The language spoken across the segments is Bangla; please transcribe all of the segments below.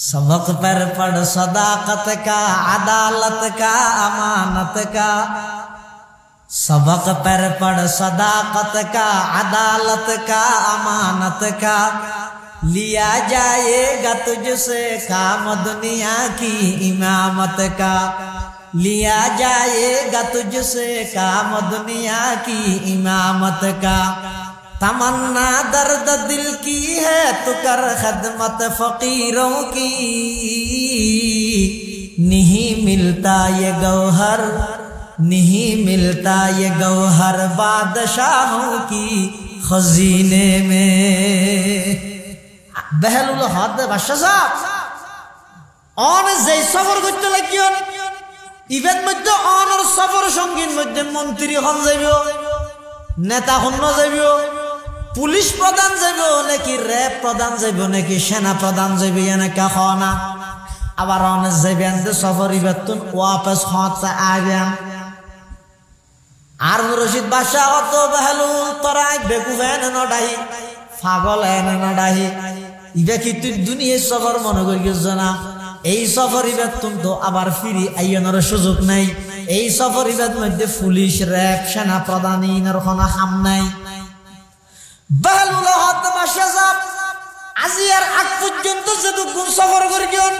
सबक पर पढ़ सदाकत का, अदालत का, अमानत का। सबक पर पढ़ सदाकत का, अदालत का, अमानत का। लिया जाएगा तुझसे काम दुनिया की इमामत का। लिया जाएगा तुझसे काम दुनिया की इमामत का। तमन्ना दर्द दिल की है तू कर खदमत फकीरों की। नहीं मिलता ये गौहर, नहीं मिलता ये गौहर बादशाहों की खजीने में। বেহলুল হদ বাদশা সাহেব অন যে সফর করতে লাগিয়ন ইভেন মধ্যে অনর সফর সঙ্গীর মধ্যে মন্ত্রী হন যাইব, নেতা হন যাইব, পুলিশ প্রধান যাইব নাকি র্যাব প্রধান যাইব নাকি সেনা প্রধান যাইব এনেকা হনা। আবার অনেক যাইবেন সফর ইবেতুন ওয়াপস হতে আইবেন। আর রশিদ বাদশা অত বেহলুল তরাই বেকুফেন নডাই পাগল এনে নডাই ইবে কি তুই দুনিয়ার সফর মনে করিস না? এই সফর ইবেতুন তো আবার ফিরি আইয়নের সুযোগ নাই। এই সফর ইবের মধ্যে পুলিশ র্যাব সেনা প্রধান ইনের কোনো হাম নাই। বেহলুল হদ বাদশা সাহেব আজিয়ার আগ পর্যন্ত যেটুকু সফর করিয়ন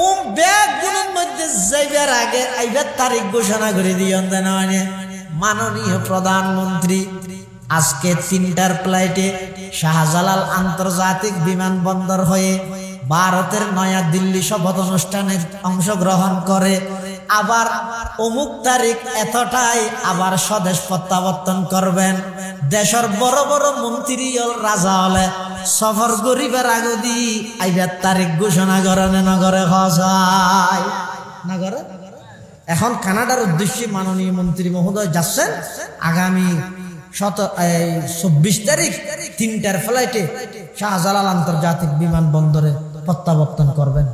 ও ব্যাগ গুলোর মধ্যে যাইবার আগে আইবার তারিখ ঘোষণা করে দিয়ন দেন মাননীয় প্রধানমন্ত্রী আজকে ৩টার ফ্লাইটে শাহজালাল আন্তর্জাতিক বিমানবন্দর হয়ে ভারতের নয়া দিল্লি শপথ অনুষ্ঠানে অংশগ্রহণ করে। আবার অমুক তারিখ এতটাই আবার স্বদেশ প্রত্যাবর্তন করবেন। দেশের বড় বড় মন্ত্রী রাজা হলে সফর গরিবের আগদি আইবার তারিখ ঘোষণা করেন নগরে হসায় নগরে। এখন কানাডার উদ্দেশ্যে মাননীয় মন্ত্রী মহোদয় যাচ্ছেন আগামী ২৪ তারিখ ৩টার ফ্লাইটে শাহজালাল আন্তর্জাতিক বিমানবন্দরে প্রত্যাবর্তন করবেন।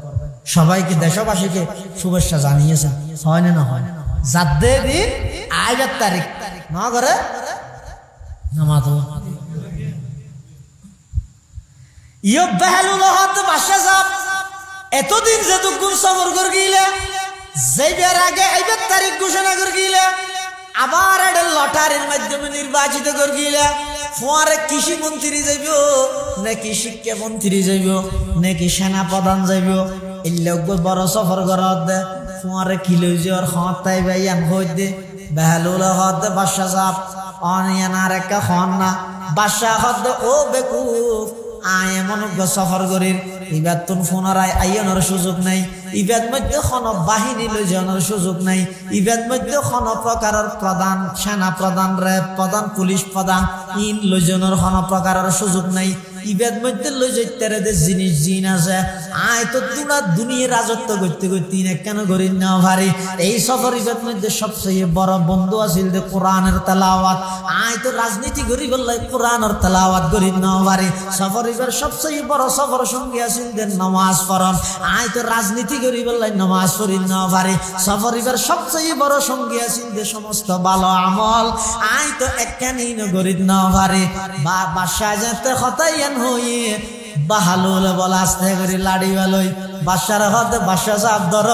সবাইকে দেশবাসীকে শুভেচ্ছা জানিয়েছেন, হয় না হয় যাদের দিন আইবার তারিখ না করে নামাজ ইয়ে বেহলুল হদ বাদশা সাহেব এতদিন যেটুকু সফর করে গিলে যাইবার আগে আইবার তারিখ ঘোষণা করে গিলে আবার এটা লটারির মাধ্যমে নির্বাচিত করে গিলে ফোয়ারে কৃষি মন্ত্রী যাইব নাকি শিক্ষা মন্ত্রী যাইব নাকি সেনা প্রধান যাইব। এই লোক বড় সফর করার দে ফোয়ারে কিলো যাওয়ার হতাই ভাইয়ান হই দে বেহলুল হদ বাদশা সাহেব অনিয়ান আর একটা হন না বাদশা হদ ও বেকুফ আয় এমন সফর করির ইবাদ তুন পুনরায় আইয়নের সুযোগ নাই। ইবাদ মধ্যে কোনো বাহিনী লই যাওয়ার সুযোগ নাই। ইবাদ মধ্যে কোনো প্রকারের প্রধান সেনা প্রধান র্যাব প্রধান পুলিশ প্রধান ইন লই যাওয়ার কোনো প্রকারের সুযোগ নাই। ইবাদ মধ্যে লই যাইতে রে জিনিস জিন আছে আয় তো তুলা দুনিয়া রাজত্ব করতে করতে কেন করি না ভারি। এই সফর ইবাদ মধ্যে সবচেয়ে বড় বন্ধু আছিল যে কোরআনের তেলাওয়াত। আয় তো রাজনীতি করি বললে কোরআনের তেলাওয়াত করি না ভারি। সফর ইবার সবচেয়ে বড় সফর সঙ্গী আছিল যে নামাজ পড়ন। আয় তো রাজনীতি করি বললে নামাজ পড়ি না ভারি। সফর ইবার সবচেয়ে বড় সঙ্গী আছিল যে সমস্ত ভালো আমল। আয় তো একখানি করি না ভারি। বাদশা যেতে হতাইয়ান হয়ে বাহালুল বলা আস্তে করে লাড়ি বেলই বাদশার হদ বাদশা সাহেব ধর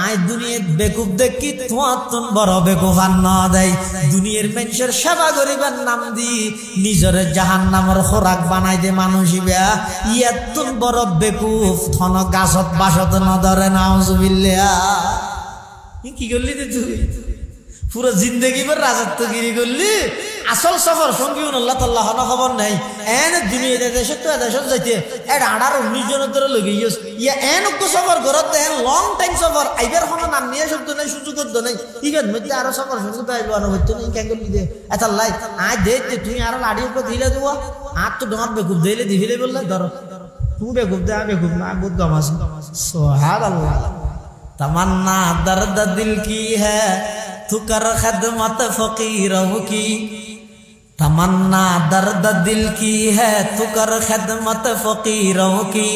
আয় দুনিয়ার বেকুব দেখি তোমার তুন বড় বেকুব আর না দেয়। দুনিয়ার মানুষের সেবা করিবার নাম দি নিজের জাহান্নামের খোরাক বানাই দে মানুষ ইয়ার তুন বড় বেকুব থন গাছত বাসত ন ধরে নাউজুবিল্লাহ। কি করলি তুই পুরো জিন্দগি ভর রাজত্বগিরি করলি। আসল সফর সঙ্গী আল্লাহ তাল্লাহ খবর নাই। এনে দুনিয়া দেশে তো দেশত যাইতে এটা 18-19 জনের ধরে লগে ইয়া এনক সফর ঘরত এন লং টাইম সফর আইবার কোনো নাম নিয়ে শব্দ নাই সুযোগ নাই। ইভেন মধ্যে আরো সফর সুযোগ আইব আর হইতো না কেন করলি দে এটা লাই আয় দে তুই আরো লাড়ি উপর দিলে দেবো আর তো ডর বেকুব দিলে দিলে বললে ধরো তুই বেকুব দে বেকুব না বহুত গম আছে। সুবহানাল্লাহ। तमन्ना दर्द दिल की है तू कर खदमत फकीरों की। तमन्ना दर्द दिल की है तू कर खदमत फकीरों की।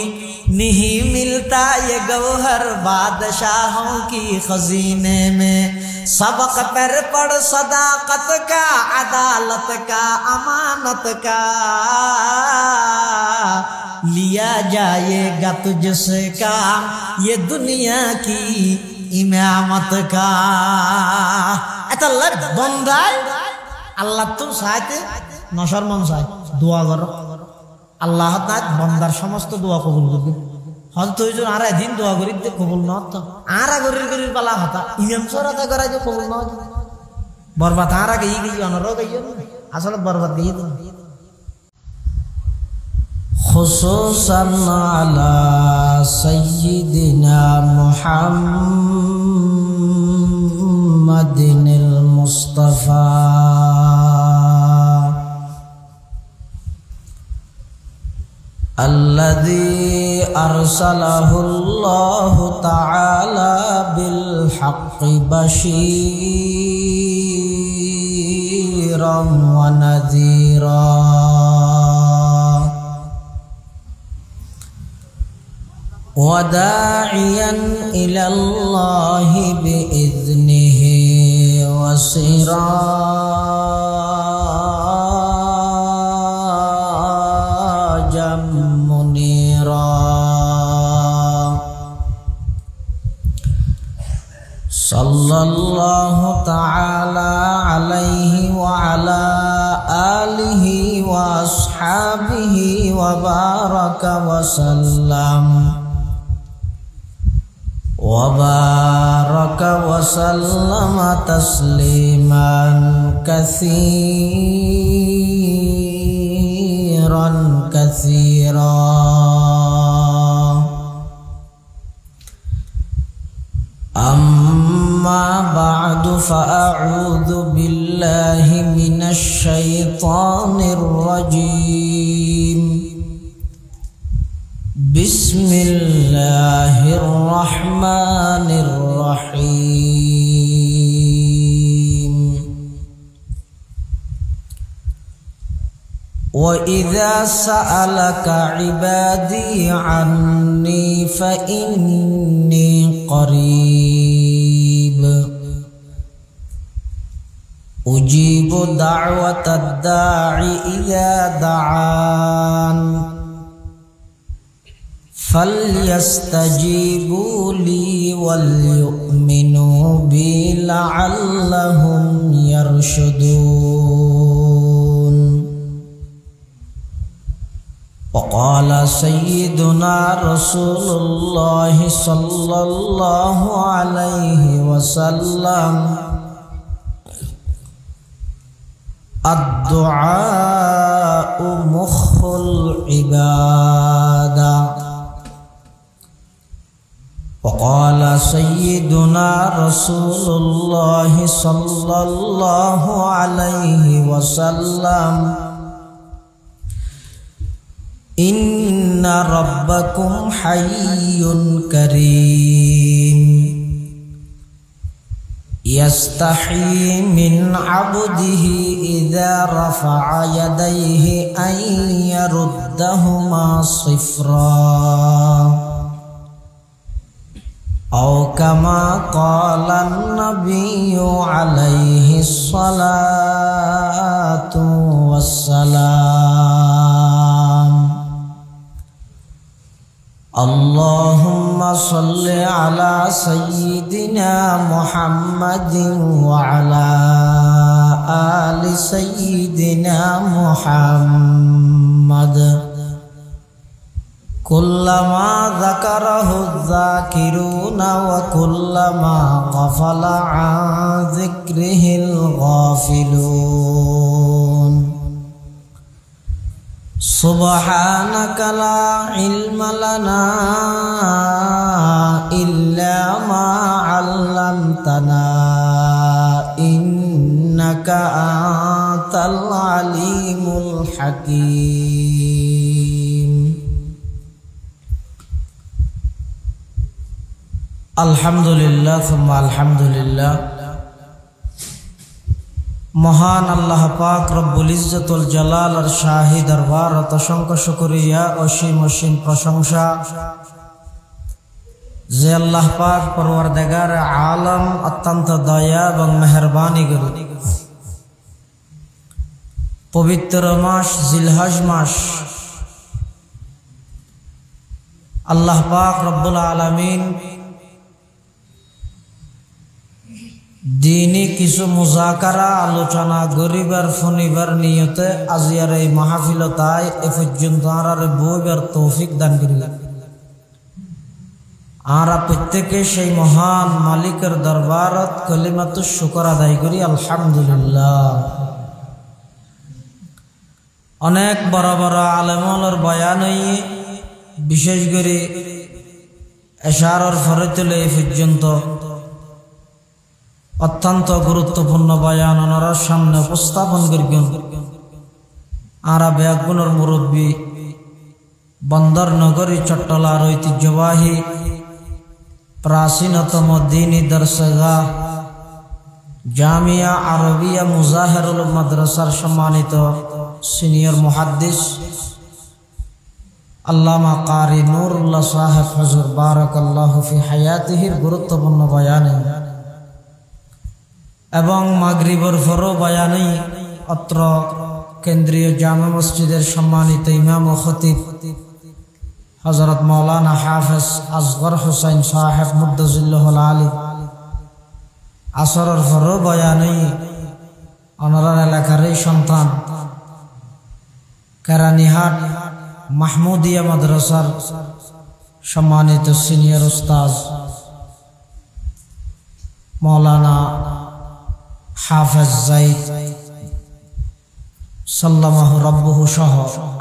नहीं मिलता ये गौहर बादशाहों की खजीने में। सबक पर पढ़ सदाकत का, अदालत का, अमानत का, लिया जाएगा तुझसे काम ये दुनिया की इमामत का। এটা বন্দায় আল্লাহ তো চাইতে নশর মন চাই দোয়া করো, আল্লাহ তাআলা বন্দার সমস্ত দোয়া কবুল করবে। হয়তো ওই জন্য আর একদিন দোয়া করি কবুল না হতো, আর গরির পালা হতা ইমাম সরাতে করাই যে কবুল না হতো, বরবাদ আর আগে গিয়ে অনরও গিয়ে আসলে বরবাদ গিয়ে তো খুসুসান আলা সাইয়্যিদিনা মুহাম্মাদিনিল মুস্তাফা الذي أرسله الله تعالى بالحق بشيرا ونذيرا وداعيا إلى الله بإذنه وسراجا منيرا صلى الله تعالى عليه وعلى آله وأصحابه وبارك وسلم تسليما كثيرا كثيرا. أما بعد فأعوذ بالله من الشيطان الرجيم. بسم الله الرحمن الرحيم. وإذا سألك عبادي عني فإني قريب أجيب دعوة الداعي إذا دعان فليستجيبوا لي وليؤمنوا بي لعلهم يرشدون. وقال سيدنا رسول الله صلى الله عليه وسلم الدعاء مخ العبادة. وقال سيدنا رسول الله صلى الله عليه وسلم إن ربكم حي كريم يستحي من عبده إذا رفع يديه أن يردهما صفرا أو كما قال النبي عليه الصلاة والسلام. اللهم صل على سيدنا محمد وعلى آل سيدنا محمد كلما ذكره الذاكرون وكلما غفل عن ذكره الغافلون. سبحانك لا علم لنا إلا ما علمتنا إنك أنت العليم الحكيم. আলহামদুলিল্লাহ সুম্মা আলহামদুলিল্লাহ। মহান আল্লাহ পাক রব্বুল ইজ্জতুল জালাল আর শাহী দরবার অসংখ্য শুকরিয়া, অসীম অসীম প্রশংসা যে আল্লাহ পাক পরওয়ারদিগার আলম অত্যন্ত দয়া এবং মেহেরবানি করে পবিত্র মাস জিলহজ মাস আল্লাহ পাক রব্বুল আলামিন দিনী কিছু মুজাকারা আলোচনা গরিবার ফনিবার নিয়তে আজিয়ার এই মাহফিলতায় এ পর্যন্ত আর বইবার তৌফিক দান করিলেন। আমরা প্রত্যেকে সেই মহান মালিকের দরবারত কলিমাতুশ শুকর আদায় করি আলহামদুলিল্লাহ। অনেক বড় বড় আলেমর বয়ান বিশেষ করে এশারর ফরে তুলে এই পর্যন্ত অত্যন্ত গুরুত্বপূর্ণ বয়ান ওনার সামনে উপস্থাপন করিবেন। আরা ব্যাগুনের মুরব্বী বন্দর নগরী চট্টলার ঐতিহ্যবাহী প্রাচীনতম দ্বীনী দরসগাহ জামিয়া আরবিয়া মুজাহিরুল মাদ্রাসার সম্মানিত সিনিয়র মুহাদ্দিস আল্লামা কারি নুরুল্লাহ সাহেব হুজুর বারাকাল্লাহু ফি হায়াতিহির গুরুত্বপূর্ণ বয়ানে এবং মাগরিবের ফরো বয়ানে অত্র কেন্দ্রীয় জামে মসজিদের সম্মানিত ইমাম ও খতিব হযরত মাওলানা হাফেজ আসগর হুসাইন সাহেব মুদ্দাজিল্লাহুল আলী আসরের ফরো বয়ানে অনারার এলাকার সন্তান কেরানীহাট মাহমুদিয়া মাদ্রাসার সম্মানিত সিনিয়র উস্তাজ মাওলানা হাফেজ যায়েদ সাল্লামাহু রাব্বুহু সহ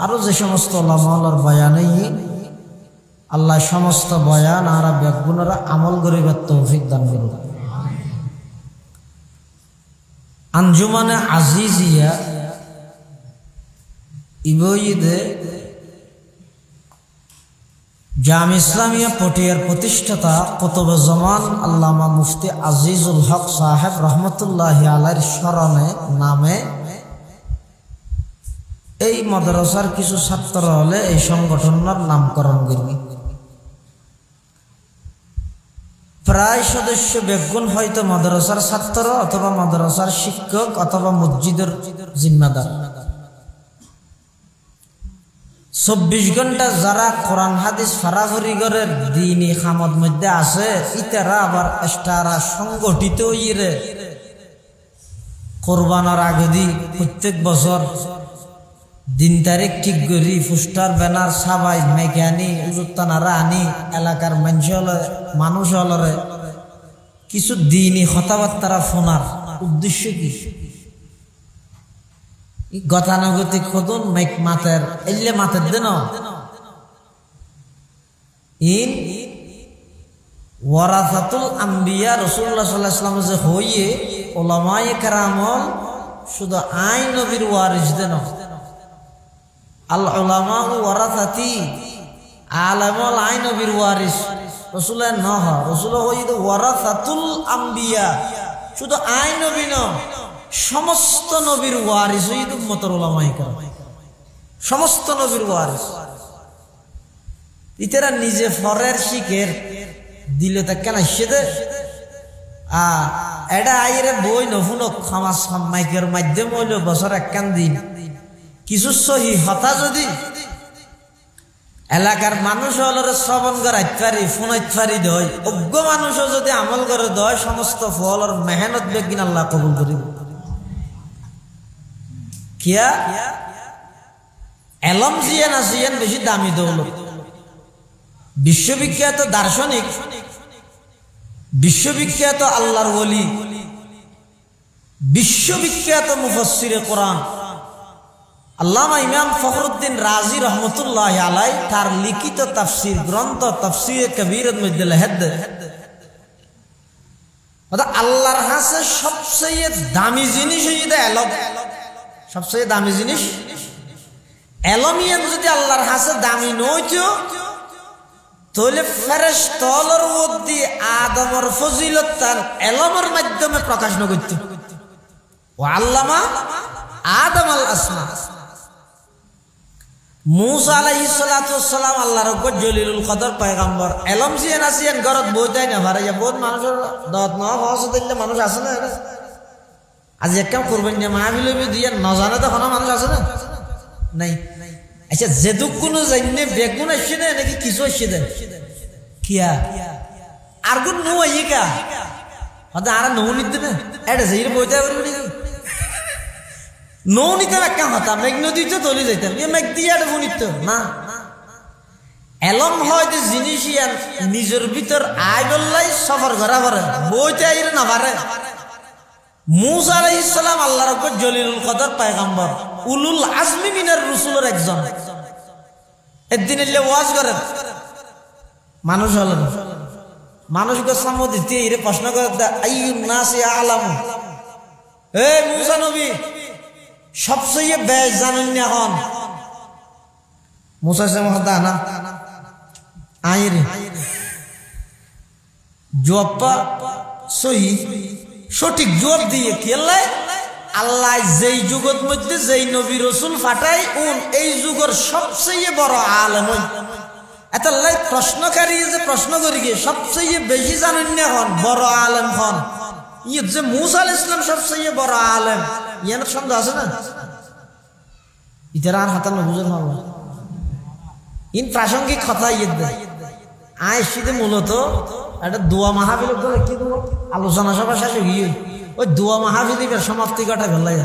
আরো যে সমস্ত উলামার বয়ানেই আল্লাহ সমস্ত বয়ান আর ব্যাগুণরা আমল করিবার তৌফিক দান করুন। আঞ্জুমানে আজিজিয়া ইবইদে জাম ইসলামিয়া পটিয়ার প্রতিষ্ঠাতা কুতুব জামান আল্লামা মুফতি আজিজুল হক সাহেব রহমতুল্লাহি আলাইহির স্মরণে নামে এই মাদ্রাসার কিছু ছাত্র হলে এই সংগঠনের নামকরণ করবি। প্রায় সদস্য বেগুন হয়তো মাদ্রাসার ছাত্র অথবা মাদ্রাসার শিক্ষক অথবা মসজিদের জিম্মাদার। 24 ঘন্টা যারা কোরআন হাদিস ফারাফরিগরের দ্বীনি খামত মধ্যে আছে ইতারা আবার এস্টারা সংগঠিত হইরে কোরবানের আগে দি প্রত্যেক বছর দিন তারিখ ঠিক করি পোস্টার ব্যানার সাবাই মেকানি উজুত্তানারা আনি এলাকার মানুষ হলরে কিছু দ্বীনি কথাবার্তা ফোনার উদ্দেশ্য কি গতানুগতিক খোদন মেক মাতের এলে মাতের দেন ইন ওয়ারাসাতুল আম্বিয়া রাসূলুল্লাহ সাল্লাল্লাহু আলাইহি ওয়াসাল্লাম যে হইয়ে উলামায়ে কেরামল শুধু আই নবীর ওয়ারিস দেন আল উলামা ওয়ারাসাতি আলামুল আই নবীর ওয়ারিস রাসূলের নহ রাসূল হইয়ে ওয়ারাসাতুল আম্বিয়া শুধু আই নবী ন সমস্ত নবীর ওয়ারিস হইদ উম্মতের উলামায়ে কেরাম সমস্ত নবীর ওয়ারিস ইতারা নিজে ফরের শিখের দিলে তা কেন সেদে এটা আইরে বই নফুনক খামাস মাইকের মাধ্যমে হইল বছর একখান দিন কিছু সহি হতা যদি এলাকার মানুষ হলরে শ্রবণ করাইতে পারি ফোনাইতে পারি দয় অজ্ঞ মানুষও যদি আমল করে দয় সমস্ত ফলর মেহনত বেগিন আল্লাহ কবুল করিব। কিয়া এলম জিয়ান আসিয়ান বেশি দামি দৌলত। বিশ্ববিখ্যাত দার্শনিক বিশ্ববিখ্যাত আল্লাহর ওলি বিশ্ববিখ্যাত মুফাসসিরে কোরআন আল্লামা ইমাম ফখরুদ্দিন রাজি রহমতুল্লাহি আলাইহি তার লিখিত তাফসীর গ্রন্থ তাফসীরে কবীরের মধ্যে লেখেন আল্লাহর কাছে সবচেয়ে দামি জিনিস হইছে এলম। সবচেয়ে দামি জিনিস এলমিয়ান যদি আল্লাহর কাছে দামি নইতো তাহলে ফেরেশতার মধ্যে আদমের ফজিলত তার এলমের মাধ্যমে প্রকাশ ন করতে ও আল্লামা আদম আল আসমা মুসা আলাইহিস সালাতু ওয়াসসালাম আল্লাহর উপর জলিলুল কদর পয়গম্বর এলম জিয়ান আসিয়ান ঘরত বইতাই না পারে যে বহুত মানুষের দত ন হস দিলে মানুষ আছে না আজ এক কাম করবেন যে মাহফিল দিয়ে নজানে তো কোনো মানুষ আছে না নাই আচ্ছা যেদুক কোনো জানে বেগুন আসছে না নাকি কিছু আসছে দেন কিয়া আর কোন নো আইকা হদা আর নো নিতে না এটা যেইর বইতাই পারবি নাকি নো নিতে একটা হতা মেঘ নদীতে তলি যাইতাম মেঘ দিয়ে একটা বনিত না এলম হয় যে জিনিস নিজের ভিতর আয় বললাই সফর করা পারে বইতে আইরে না পারে মুসা আলাইহিস সালাম আল্লাহর উপর জলিলুল কদর পয়গম্বর উলুল আজমি মিনার রাসূলের একজন একদিন এলে ওয়াজ করেন মানুষ হলেন মানুষকে সামনে দিতে এরে প্রশ্ন করে আইয়ুন নাসি আলামু এ মুসা নবী সবচেয়ে বেশ জানেন না এখন মুসা সে মহদা না আইরে জবাব সহি সঠিক জবাব দিয়ে কেলাই আল্লাহ যেই যুগের মধ্যে যেই নবী রাসূল ফাটাই এই যুগের সবচেয়ে বড় আলেম এত লাই প্রশ্নকারী যে প্রশ্ন করি গিয়ে সবচেয়ে বেশি জানেন না এখন বড় আলেম হন ইয়ে যে মুসা আলাইহিস সালাম সবচেয়ে বড় আলেম ইয়ার সন্দেহ আছে না ইতারা আর হাতান বুঝুন হবে ইন প্রাসঙ্গিক কথা ইয়ে দেয় আইসিতে মূলত একটা দোয়া মাহফিল বলে কি দেবো আলোচনা সভা শেষ গিয়ে ওই দোয়া মাহফিলের সমাপ্তি ঘটা ফেলাই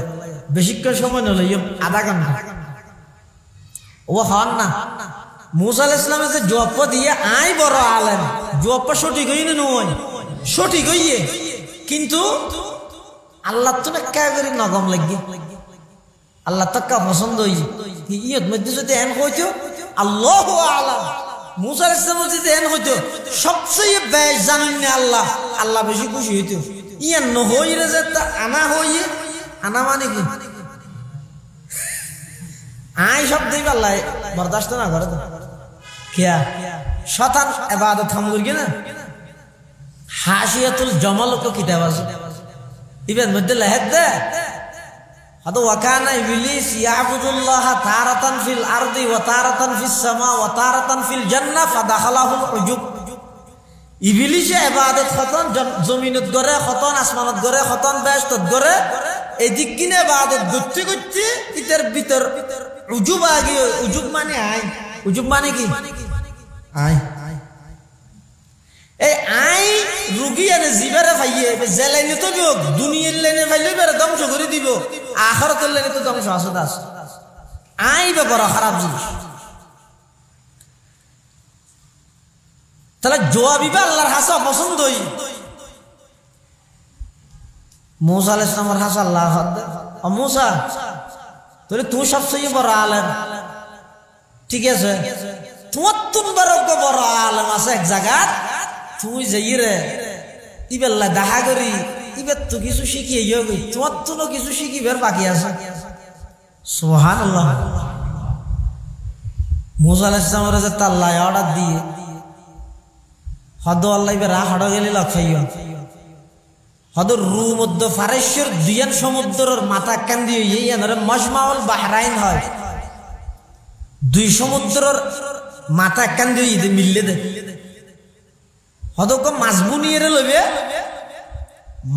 বেশিক্ষণ সময় নিল আধা ঘন্টা ও হন না মুসা আলাইহিস সালামের যে জবাব দিয়ে আই বড় আলেম জবাব সঠিক হই না নয় সঠিক হইয়ে কিন্তু আল্লাহ তো কা করে নগম লাগবে আল্লাহ তাক্কা পছন্দ হইছে ইয়ত মধ্যে যদি এন হইতো আল্লাহু আ'লাম মুসা আলাইহিস সালাম যদি এন হইতো সবচেয়ে বেশ জানেন না আল্লাহ আল্লাহ বেশি খুশি হইতো ইয়ান ন হইরে যে তা আনা হইয়ে আনা মানে কি আই সব দেই আল্লাহ বরদাস্ত না করে কিয়া শতান ইবাদত হাম করি না হাসিয়াতুল জামাল কো কিতাব আছে ইবেন মধ্যে লেখে দে হদ ওয়াকানা ইবলিস ইয়াবুদুল্লাহ তারাতান ফিল আরদি ওয়া তারাতান ফিস সামা ওয়া তারাতান ফিল জান্নাহ ফাদাখালাহুল উজুব ইবলিসে ইবাদত খতন জমিনত গরে খতন আসমানত গরে খতন বেহেশতত গরে এদিক কিনে ইবাদত করতে করতে ইতার ভিতর উজুব আগে উজুব মানে আই উজুব মানে কি আই এই আই রুগী আর জিবারে ভাইয়ে জেলাইনে তো যোগ দুনিয়ার লাইনে ভাইলে বেরে ধ্বংস করে দিব আখিরাতের লাইনে তো ধ্বংস আছে দাস আই বে বড় খারাপ জিনিস তাহলে জবাবিবা আল্লাহর হাসা পছন্দ হই মুসা আলাইহিস সালামের হাসা আল্লাহ ও মুসা তুই সবচেয়ে বড় আলেম ঠিক আছে তোমার তুমবারও বড় আলেম আছে এক জায়গা তুই যাই রে ইবেল্লা দেখা করি ইবের তো কিছু শিখিয়ে যাবি তোমার তো কিছু শিখিবার বাকি আছে সুবহানাল্লাহ মুসা আলাইহিস সালামের যে তাল্লায় অর্ডার দিয়ে হদ আল্লাহ ইবে রাখ হড় গেলে লক্ষাইয়া হদর রু মধ্য ফারেশ্বর দুয়ান সমুদ্রের মাথা কান্দি ইয়ানরে মজমাউল বাহরাইন হয় দুই সমুদ্রের মাথা কান্দি ইদে মিললে দে হদক মাছবুনিয়ে লইবে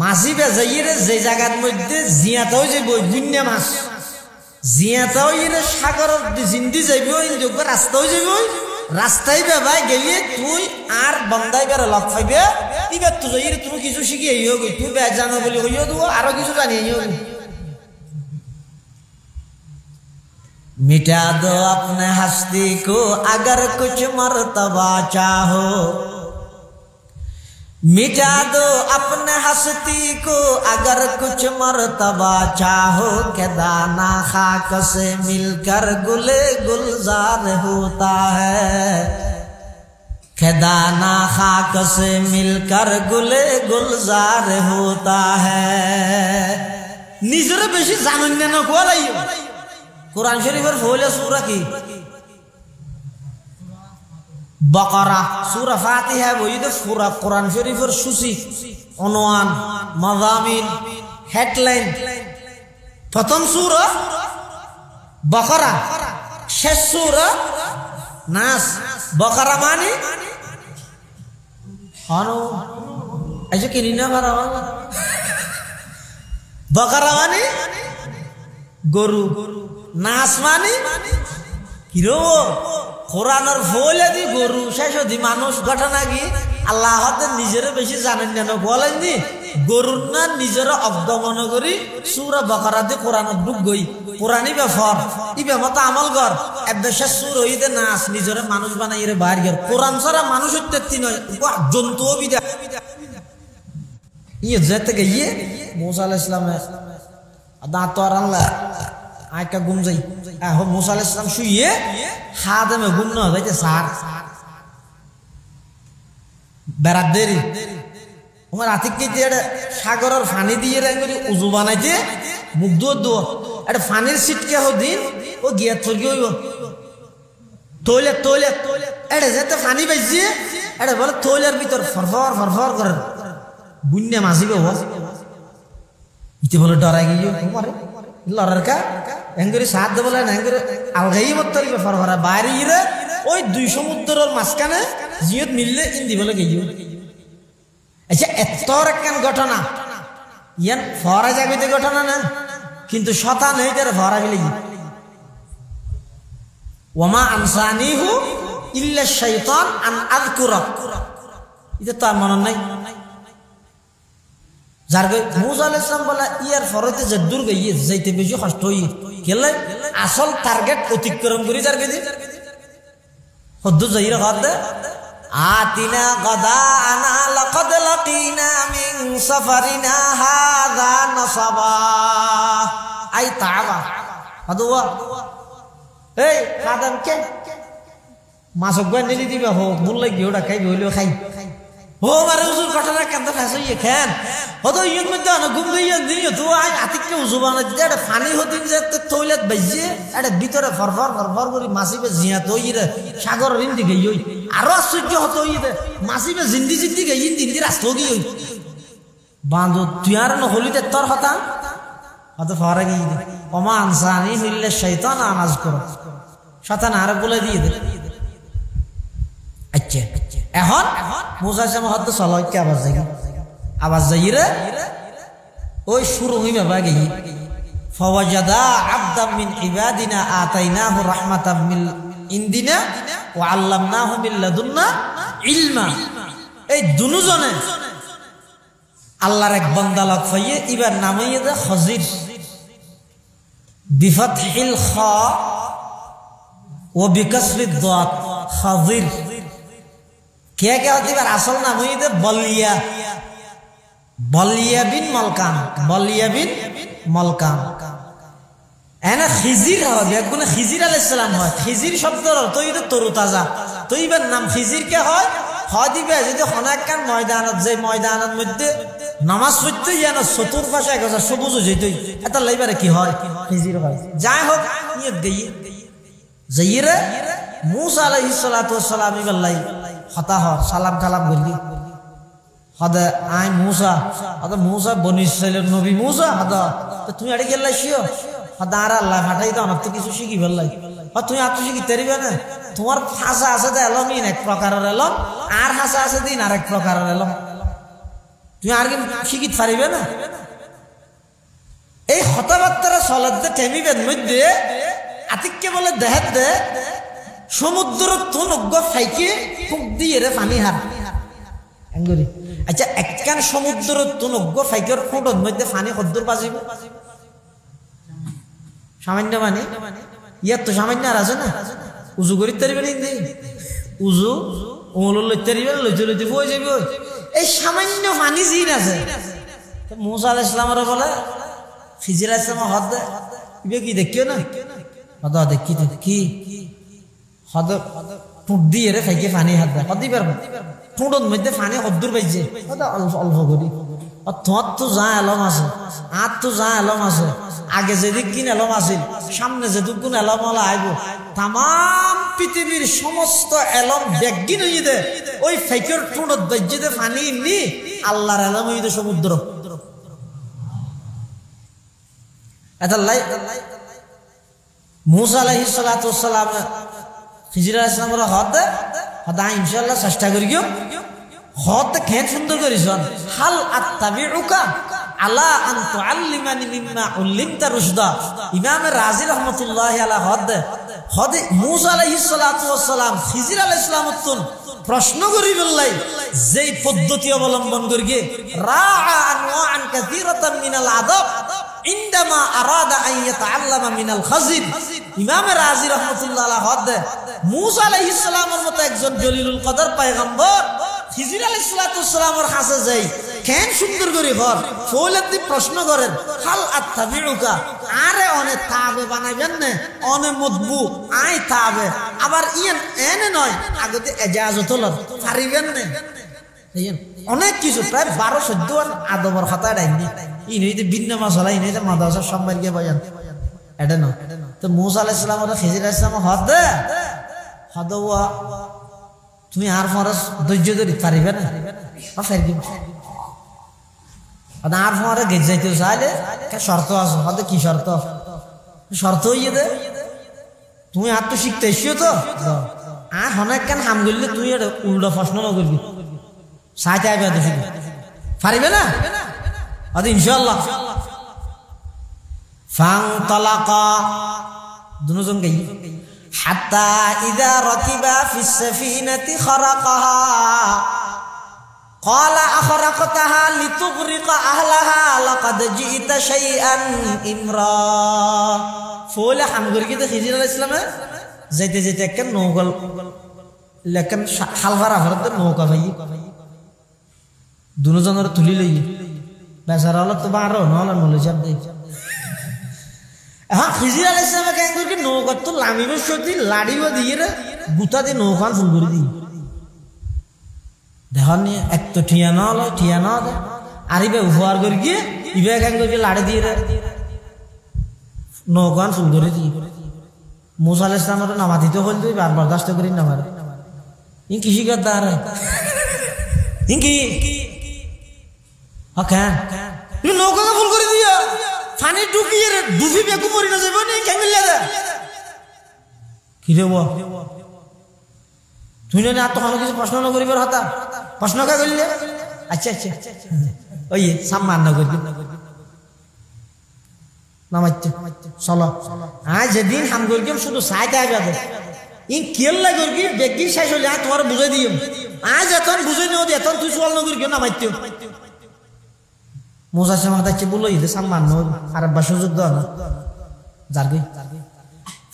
মাছি বেজাইরে যে জায়গার মধ্যে জিয়াতাও যাইব গুন্যা মাছ জিয়াতাও ইরে সাগরের জিন্দি যাইব ইনযোগ্য রাস্তাও যাইব রাস্তায় বেবাই গেলে তুই আর বন্দাই বেড়ে লক পাইবে এবার তো যাইরে তুমি কিছু শিখিয়ে গই তুই বে জানো বলি হইও দেবো আরো কিছু জানিয়ে मिटा दो अपने हस्ती को अगर कुछ मर्तबा चाहो मिटा दो अपने हस्ती को अगर कुछ मर्तबा चाहो के दाना खाक से मिलकर गुले गुलजार होता है के दाना खाक से मिलकर गुले गुलजार होता है निजर बेशी जानन्य न कोलाई कुरान शरीफर फौले सूरा की बकरा सूरा फातिहा वही तो पूरा कुरान शरीफर सूची उन्वान मज़ामिन हेडलाइन प्रथम सूरा बकरा শেষ সূরা নাস। বাকারা মানে হানো আইসো কিনি না বারাবা। বাকারা মানে গরু, নাস মানে কিরো কোরআনের ফলে দি গরু, শেষ দি মানুষ। ঘটনা কি আল্লাহ হতে নিজের বেশি জানেন না, বলেন নি গরুর না নিজের অজ্ঞ মনে করি সূরা বাকারা দি কোরআনের ঢুক গই। কোরআনই ব্যাপার ইবে মতো আমল কর একদম শেষ সুর হইতে নাচ নিজের মানুষ বানাই রে বাইর গেল। কোরআন ছাড়া মানুষ হত্যি নয়, জন্তুও বিদা ইয়ে যেতে গিয়ে মুসা আলাইহিস সালামের দাঁত আর আল্লাহ আয়কা ঘুম যাই। মুসা আলাইহিস সালাম শুয়ে হাদমে ঘুম না যাইতে সার বেড়াত দেরি আমার আতিককে দিয়ে সাগরের ফানি দিয়ে রেঙ্গি উজু বানাইতে মুখ দো একটা ফানির সিটকে দিন ও গিয়া থরকি হইব টয়লেট টয়লেট এটা যেতে ফানি পাইছে এটা বলে টয়লের ভিতর ফরফর ফরফর করে বুন্যা মাসিব ইতে বলে ডরাই গিয়ে লড়ার কা এঙ্গুরি সাথ দে বলে এঙ্গুরি আলগাই মতরি ফরফরা বাইরে ইরে ওই দুই সমুদ্রের মাঝখানে জিয়ত মিললে ইন্দি বলে গিয়ে। আচ্ছা এত একখান ঘটনা ইয়ান ফরা যাবিতে ঘটনা না, কিন্তু শতা নেই তার ফরা গেলে ওমা আনসানিহু ইল্লা শাইতান আন আযকুরা, এটা তো আর মনে নাই। যার মুসা আলাইহিস সালাম বলে ইয়ার ফরতে যে দূর গিয়ে যাইতে বেশি কষ্ট হই গেলে আসল টার্গেট অতিক্রম করি যার গেদি হদ্দু যাইরা হদ্দে আতিনা গাদানা লাকাদ লাকিনা মিন সাফারিনা হাযা নাসাবা আই তাআবা আদওয়া এই খাদাম কে মাসক গয় নিলি দিবা হো মুল্লাই গিওড়া খাই হইলো খাই ও মারে উজুর ঘটনা কেন ফাসই খান হতো ইয়ন মধ্যে না ঘুম দিয়ে দিও তো আই আতিককে উজু বানা দিতে এটা ফানি হদিন যে টয়লেট বাইছে এটা ভিতরে ফরফর ফরফর করে মাসিবে জিয়া তইরে সাগর রিন্দি গই আরো আশ্চর্য হতো ইতে মাসিবে জিন্দি জিন্দি গই ইন্দি রাস্তো গই বাঁধো তুই আর ন হলিতে তোর হতা হতো ফরা গই ওমা আনসানি ইল্লা শাইতান আনাজ করো শয়তান আর বলে দিয়ে দে। আচ্ছা এখন মুসা সামনে হয়তো চলো কি আওয়াজ যাই রে ওই শুরু হইবে বাগে ফাওয়াজাদা আবদাম মিন ইবাদিনা আতাইনাহু রাহমাতাম মিন ইনদিনা ওয়া আল্লামনাহু মিন লাদুন্না ইলমা। এই দুজনে আল্লাহর এক বান্দা লাগ পাইয়ে এবার নাম হইছে খজির বিফাতহিল খা ওয়া বিকাসরিদ দাদ খজির। কে কে হতে পারে আসল নাম হইতে বলিয়া বলিয়া বিন মলকান বলিয়া বিন মলকান এনা খিজির হবে একগুণে খিজির আলাইহিস সালাম হয়। খিজির শব্দের অর্থ হইতে তরু তাজা, তো এবার নাম খিজির কে হয় হয় দিবে যদি হনাকান ময়দানত যে ময়দানের মধ্যে নামাজ পড়তে ইয়ানা চতুর্পাশে এক সবুজ যেতই এটা লাইবারে কি হয় খিজির হয়। যাই হোক ইয়ে গিয়ে যাইরে মুসা আলাইহিস সালাতু ওয়াস সালাম ইবাল্লাই হতা হ সালাম কালাম করলি হদা আই মুসা হদা মুসা বনি ইসরাইলের নবী মুসা হদা তো তুমি আড়ে গেলাই শিও হদা আর আল্লাহ ফাটাই দাও না তো কিছু শিখি ফেললাই তুমি আর তো শিখি তেরিবে না তোমার ভাষা আছে তো এলম ইন এক প্রকারের এলম আর ভাষা আছে দিন আর এক প্রকারের এলম তুমি আর কি শিখিত পারিবে না। এই হতাবার্তারা চলাতে টেমিবের মধ্যে আতিককে বলে দেহাত দে সমুদ্র তুনজ্ঞ ফাইকে ফুক দিয়ে রে পানি হার এঙ্গুরি। আচ্ছা একখান সমুদ্র তুনজ্ঞ ফাইকের ফুটর মধ্যে পানি কদ্দুর বাজিব সামান্য মানে ইয়ার তো সামান্য আর আছে না উজু করি তারিবে নি উজু ওমল লইতে তারিবে লইতে লইতে বই যাবি এই সামান্য পানি জিন আছে। মুসা আলাইহিস সালামের বলে খিজির আলাইহিস সালাম হদ ইবে কি দেখিও না হদ দেখি কি হদ ফুট দিয়ে রে ফাইকে পানি হাত দেয় হদি পারবো ফুটন মধ্যে পানি হদ্দুর পাইছে অল্প অল্প করি তোমার তো যা এলম আছে আর তো যা এলম আছে আগে যেদিক কিন এলম আছিল সামনে যেদিক কোন এলম হলা আইব তাম পৃথিবীর সমস্ত এলম ব্যাগিন হয়ে দে ওই ফাইকের ফুটত দজ্জিতে পানি নি আল্লাহর এলম হয়ে দে সমুদ্র এটা লাই মুসা আলাইহিস সালাতু ওয়াস সালাম খিজির আলাইহিস সালামের হদ ইনশাআল্লাহ চেষ্টা করি গিয়ে হদ খেন সুন্দর করিছন হাল আত্তাবিউকা আলা আন তুআল্লিমানি মিম্মা উল্লিমতা রুশদা ইমাম রাজি রাহমাতুল্লাহি আলা হদ মুসা আলাইহিস সালাতু ওয়াস সালাম খিজির আলাইহিস সালামতুন প্রশ্ন করি বললাই যেই পদ্ধতি অবলম্বন করিয়ে রাআ আনওয়াআন কাসীরাতাম মিনাল আদাব ইনদামা আরাদা আন ইয়াতাআল্লামা মিনাল খাজির ইমাম রাজি রাহমাতুল্লাহ আলা হদ মুসা আলাইহিস সালামের মতো একজন জলিলুল কদর পয়গম্বর খিজির আলাইহিস সালাতু ওয়াস সালামের কাছে যাই কেন সুন্দর করে ঘর ফৌলাদি প্রশ্ন করেন হাল আত্তাবিউকা আরে অনে তাবে বানাইবেন না অনে মদবু আই তাবে আবার ইয়েন এনে নয় আগতে ইজাজত হল পারিবেন না অনেক কিছু প্রায় 12-14 আদবর কথা ডাইনি ইনইতে ভিন্ন মশলা ইনইতে মাদ্রাসা সম্মান গিয়ে বয়ান এটা না তো মুসা আলাইহিস সালাম আর খিজির আলাইহিস সালাম হদওয়া তুমি আর ফরজ ধৈর্য ধরে পারিবে না পারবি আর ফরে গেট যাইতে চাইলে শর্ত আছে হয়তো কি শর্ত শর্ত হইয়ে দে তুমি আর তো শিখতে এসছো তো আর অনেক কেন হাম করলে তুই উল্টো প্রশ্ন না করবি সাইতে আইবে তো শুধু পারিবে না হয়তো ইনশাআল্লাহ ফাং তালাকা দুজন গাই হাত্তা ইযা রাকিবা ফিস সাফিনাতি খারাকাহা قال أخرقتها لتغرق أهلها لقد جئت شيئا إمرا فولا حمغر كده خضر عليه السلام زيت زيت كان نوغل لكن حلفرا فرد نوغا في दोनों जनर तुली लई बेचारा वाला तो बाहर हो ना नॉलेज अब देख हाँ खिजिर अलैहि सलाम क्या करके नौका तो लामी में शोधी लाड़ी वो दिए रे गुता दे नौकान फुलगुरी दी देखा नहीं एक तो ठियाना लो ठियाना दे आरी पे उपहार करके इबे क्या करके लाड़ी दिए रे नौकान फुलगुरी दी मूसा अलैहि सलाम तो नमाज़ी तो होल तो बार बर्दाश्त करी ना मारे इन किसी का दार है इनकी हाँ क्या ये नौका का फुल कर दिया फानी डूबी है डूबी पे को मरी ना जाए वो नहीं क्या मिल जाता किधर वो तूने ना तो हमें किसी प्रश्न ना करी पर होता प्रश्न क्या कर लिया अच्छा अच्छा ओ ये सम्मान ना करी नमस्ते चलो आज दिन हम करके हम शुद्ध साइड आ जाते इन केल लग करके बेगी शायद हो जाए तुम्हारे बुझे दियो आज अतन बुझे नहीं होती अतन तू सवाल ना करके नमस्ते मूसा से माता चे बोलो ये सम्मान नो अरे बशु जुद्दा ना जारगी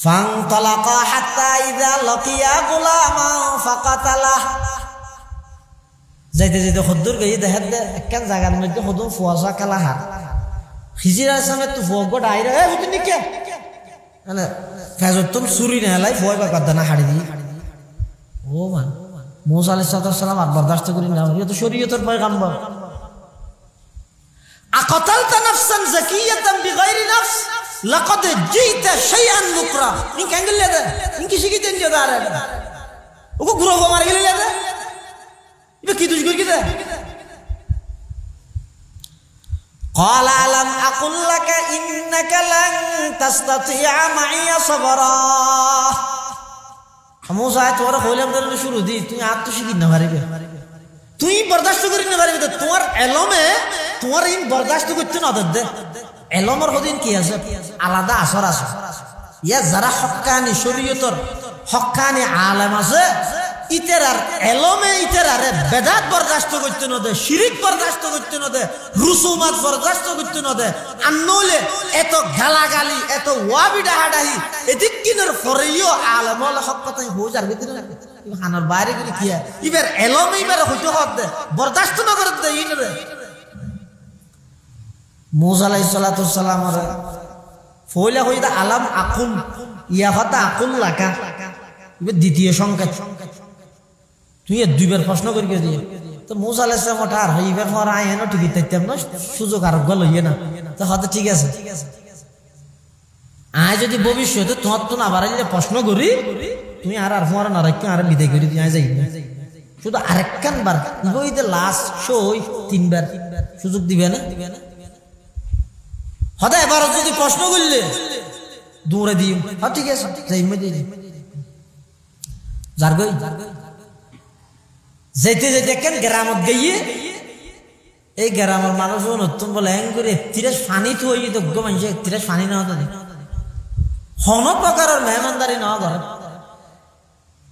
फांग तलाका हत्ता इज़ा लकिया गुलामा फक़तला जाते जाते खुदूर गई दहद क्या जगह में तो खुदूर फुआसा कला हार खिजिरा समय तो फुआगो डायरे है वो तो निक्के है ना फैज़ तुम सूरी ने लाई फुआ का कदना हाड़ी दी ओ मान मूसा अलैहिस्सलाम आप बर्दाश्त करी ना ये तो शरीयत और पैगंबर अक़तलत नफ्सन ज़कियतन बिग़ैरि नफ्स लक़द जीत शैअन नुक्रा इन क्या कर लेते इन किसी की तेज़ ज़्यादा है वो गुरु को मार के ले लेते ये की तुझको किधर قال ألم أقل لك إنك لن تستطيع معي صبرا मूसा है तुम्हारा खोले अंदर ने शुरू दी तू आप तो शिकी न मारेगा तू ही बर्दाश्त करी न मारेगा तो तुम्हार एलो में तुम्हार इन बर्दाश्त को इतना आदत दे एलो मर खुद इन किया सब आलादा असर असर ये जरा हक्कानी शरीयतर हक्कानी आलम से इतरार एलो में इतरार बेदात बर्दाश्त को इतना दे शिरिक बर्दाश्त को इतना दे रुसूमात बर्दाश्त को इतना दे अन्नोले एतो गाला गाली एतो वाबिडा हाडाही एदिक किनर फरियो आलम वाला हक्कताई हो जार कितना खानर बाहर के किया इबर एलो में इबर होतो हद दे बर्दाश्त न कर दे इन रे मूसा अलैहिस्सलातु वस्सलाम रे फोइला होइदा आलम आकुल या हता आकुल लाका इबे द्वितीय संकेत তুই দুই বার প্রশ্ন করিয়ে দিয়ে তো मूसा अलैहि सलाम ওঠার হইবার পর আয় না ঠিক তাইতাম না সুযোগ আর গল হইয়ে না তো হয়তো ঠিক আছে আয় যদি ভবিষ্যতে তোমার তো না বাড়াইলে প্রশ্ন করি তুমি আর আর ফোরা না রাখি আর বিদায় করি তুই আয় যাই শুধু আরেকখান বার ইবইতে লাস্ট শো তিনবার সুযোগ দিবে না হদা এবার যদি প্রশ্ন করলে দৌড়ে দিই ঠিক আছে যাই মধ্যে যার গই যেতে যেতে কেন গ্রামত গিয়ে এই গ্রামের মানুষ নতুন বলে হ্যাং করে 31 পানি তো হয়ে যোগ্য মানুষ 31 পানি না হতো হন প্রকারের মেহমানদারি না করে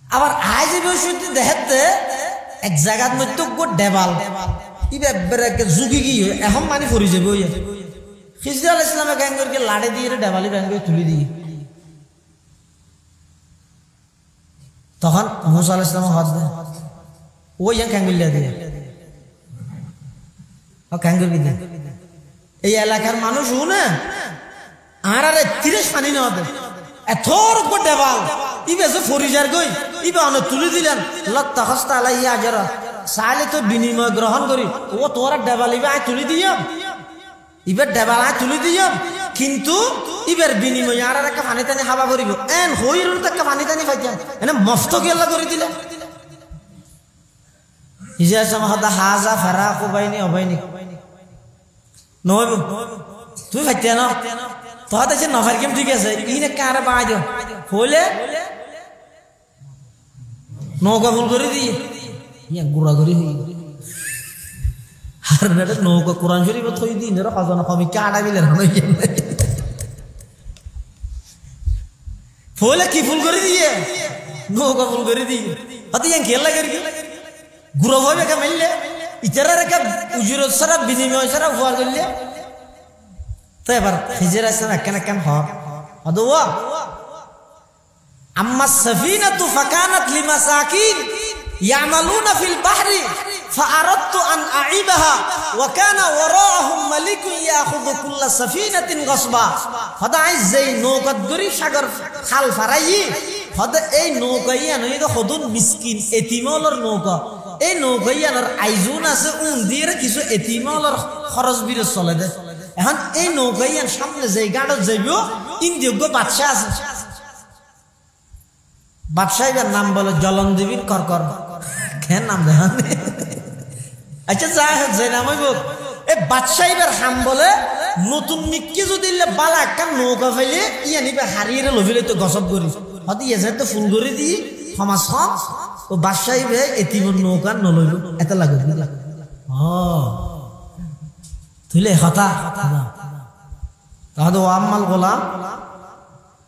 আবার আজ বসে দেখতে এক জায়গার মধ্যে ডেবাল যুগি কি এখন মানে ফরি যাবে খিজর আলাইহিস সালামে গ্যাং করে লাড়ে দিয়ে ডেবালি ব্যাং করে তুলে দিয়ে তখন মুসা আলাইহিস সালাম হাত দেয় ওই ক্যাঙ্গুলিয়া দিয়ে ক্যাঙ্গুল দিয়ে এই এলাকার মানুষ না আর 30 পানি না হবে এথর ডেবাল ইবে যে ফরিজার গই ইবে অনেক তুলে দিলেন লত্তা হস্তা আলাই আজরা চাইলে তো বিনিময় গ্রহণ করি ও তোরা ডেবাল ইবে আয় তুলে দিও ইবে ডেবাল আয় তুলে দিও কিন্তু ইবের বিনিময় আর একটা পানি টানি হাবা করিব এন হইর একটা পানি টানি পাইতাম এনে মফত গেলা করে দিলে ইজা সামাহাদা হাজা ফারাকু বাইনি অবাইনি নইব তুই পাইতে না তোহাতে যে নফার কেম ঠিক আছে ইনে কারে বাই দিও হইলে নৌকা ফুল করে দিয়ে ইয়া গুড়া করি হই আর না নৌকা কোরআন শরীফ থই দিন এর খাজনা কমি কাটা বিলে না হইলে কি ফুল করে দিয়ে নৌকা ফুল করে দিয়ে হতে ইয়ান খেলা করি গুড়া হবে কা মিললে ইতারা রেখা উজুরত সারা বিনিময় সারা হওয়া করলে তো এবার খিজির আসলাম একখান হক অদওয়া আম্মা সাফিনাতু ফাকানাত লিমাসাকিন ইয়ামালুনা ফিল বাহরি ফাআরাদতু আন আইবাহা ওয়া কানা ওয়ারাআহুম মালিকুন ইয়াখুযু কুল্লা সাফিনাতিন গসবা ফাদাই যেই নৌকা দরি সাগর খাল ফারাই ফাদা এই নৌকাইয়া নই তো খদুন মিসকিন এতিমলর নৌকা এই নৌকাইয়ার আইজুন আছে দিয়ে কিছু এতিমলর খরচ বিরে চলে দে এখন এই নৌকাইয়ান সামনে যে গাড়ত যাইব ইন্দিয়োগ্য বাদশাহ আছে বাদশাহের নাম বলে জলনদেবীর করকর কেন নাম দেখান আচ্ছা যাই হোক যে নাম হইব এই বাদশাহের হাম বলে নতুন মিক্কি যদি বালা একটা নৌকা ফেলে ইয়া নিবে হারিয়ে লভিলে তো গসব করি হয়তো ইয়ে তো ফুল করে দিই সমাজ ও বাদশাহী বে এতিমর নৌকা নলইব এত লাগবে তুইলে হতা তাহলে ওয়াম্মাল গোলাম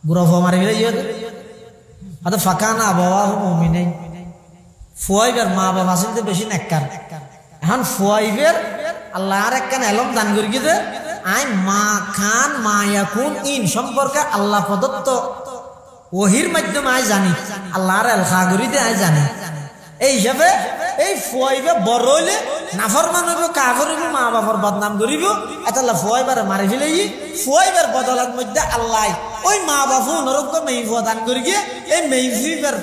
গুরফ মারি গেলে ইয়ে হয়তো ফাঁকানা আবহাওয়া মুমিনাইন ফুয়াইবের মা বাবা আসলে তো বেশি নেককার এখন ফুয়াইবের আল্লাহ আর একখান এলম দান করি গিয়ে আই মা খান মা ইয়াকুন ইন সম্পর্কে আল্লাহ প্রদত্ত ওহির মাধ্যমে আই জানি আল্লাহর এলখা করিতে আই জানি এই হিসাবে এই ফুয়াইবে বড় হইলে নাফরমান হইব কাফর হইব মা বাবার বদনাম করিব এতাল্লা ফুয়াইবারে মারি ফেলে ফুয়াইবার বদলার মধ্যে আল্লাহ ওই মা বাবু নরক মেইফুয়া দান করি গিয়ে এই মেইফিবার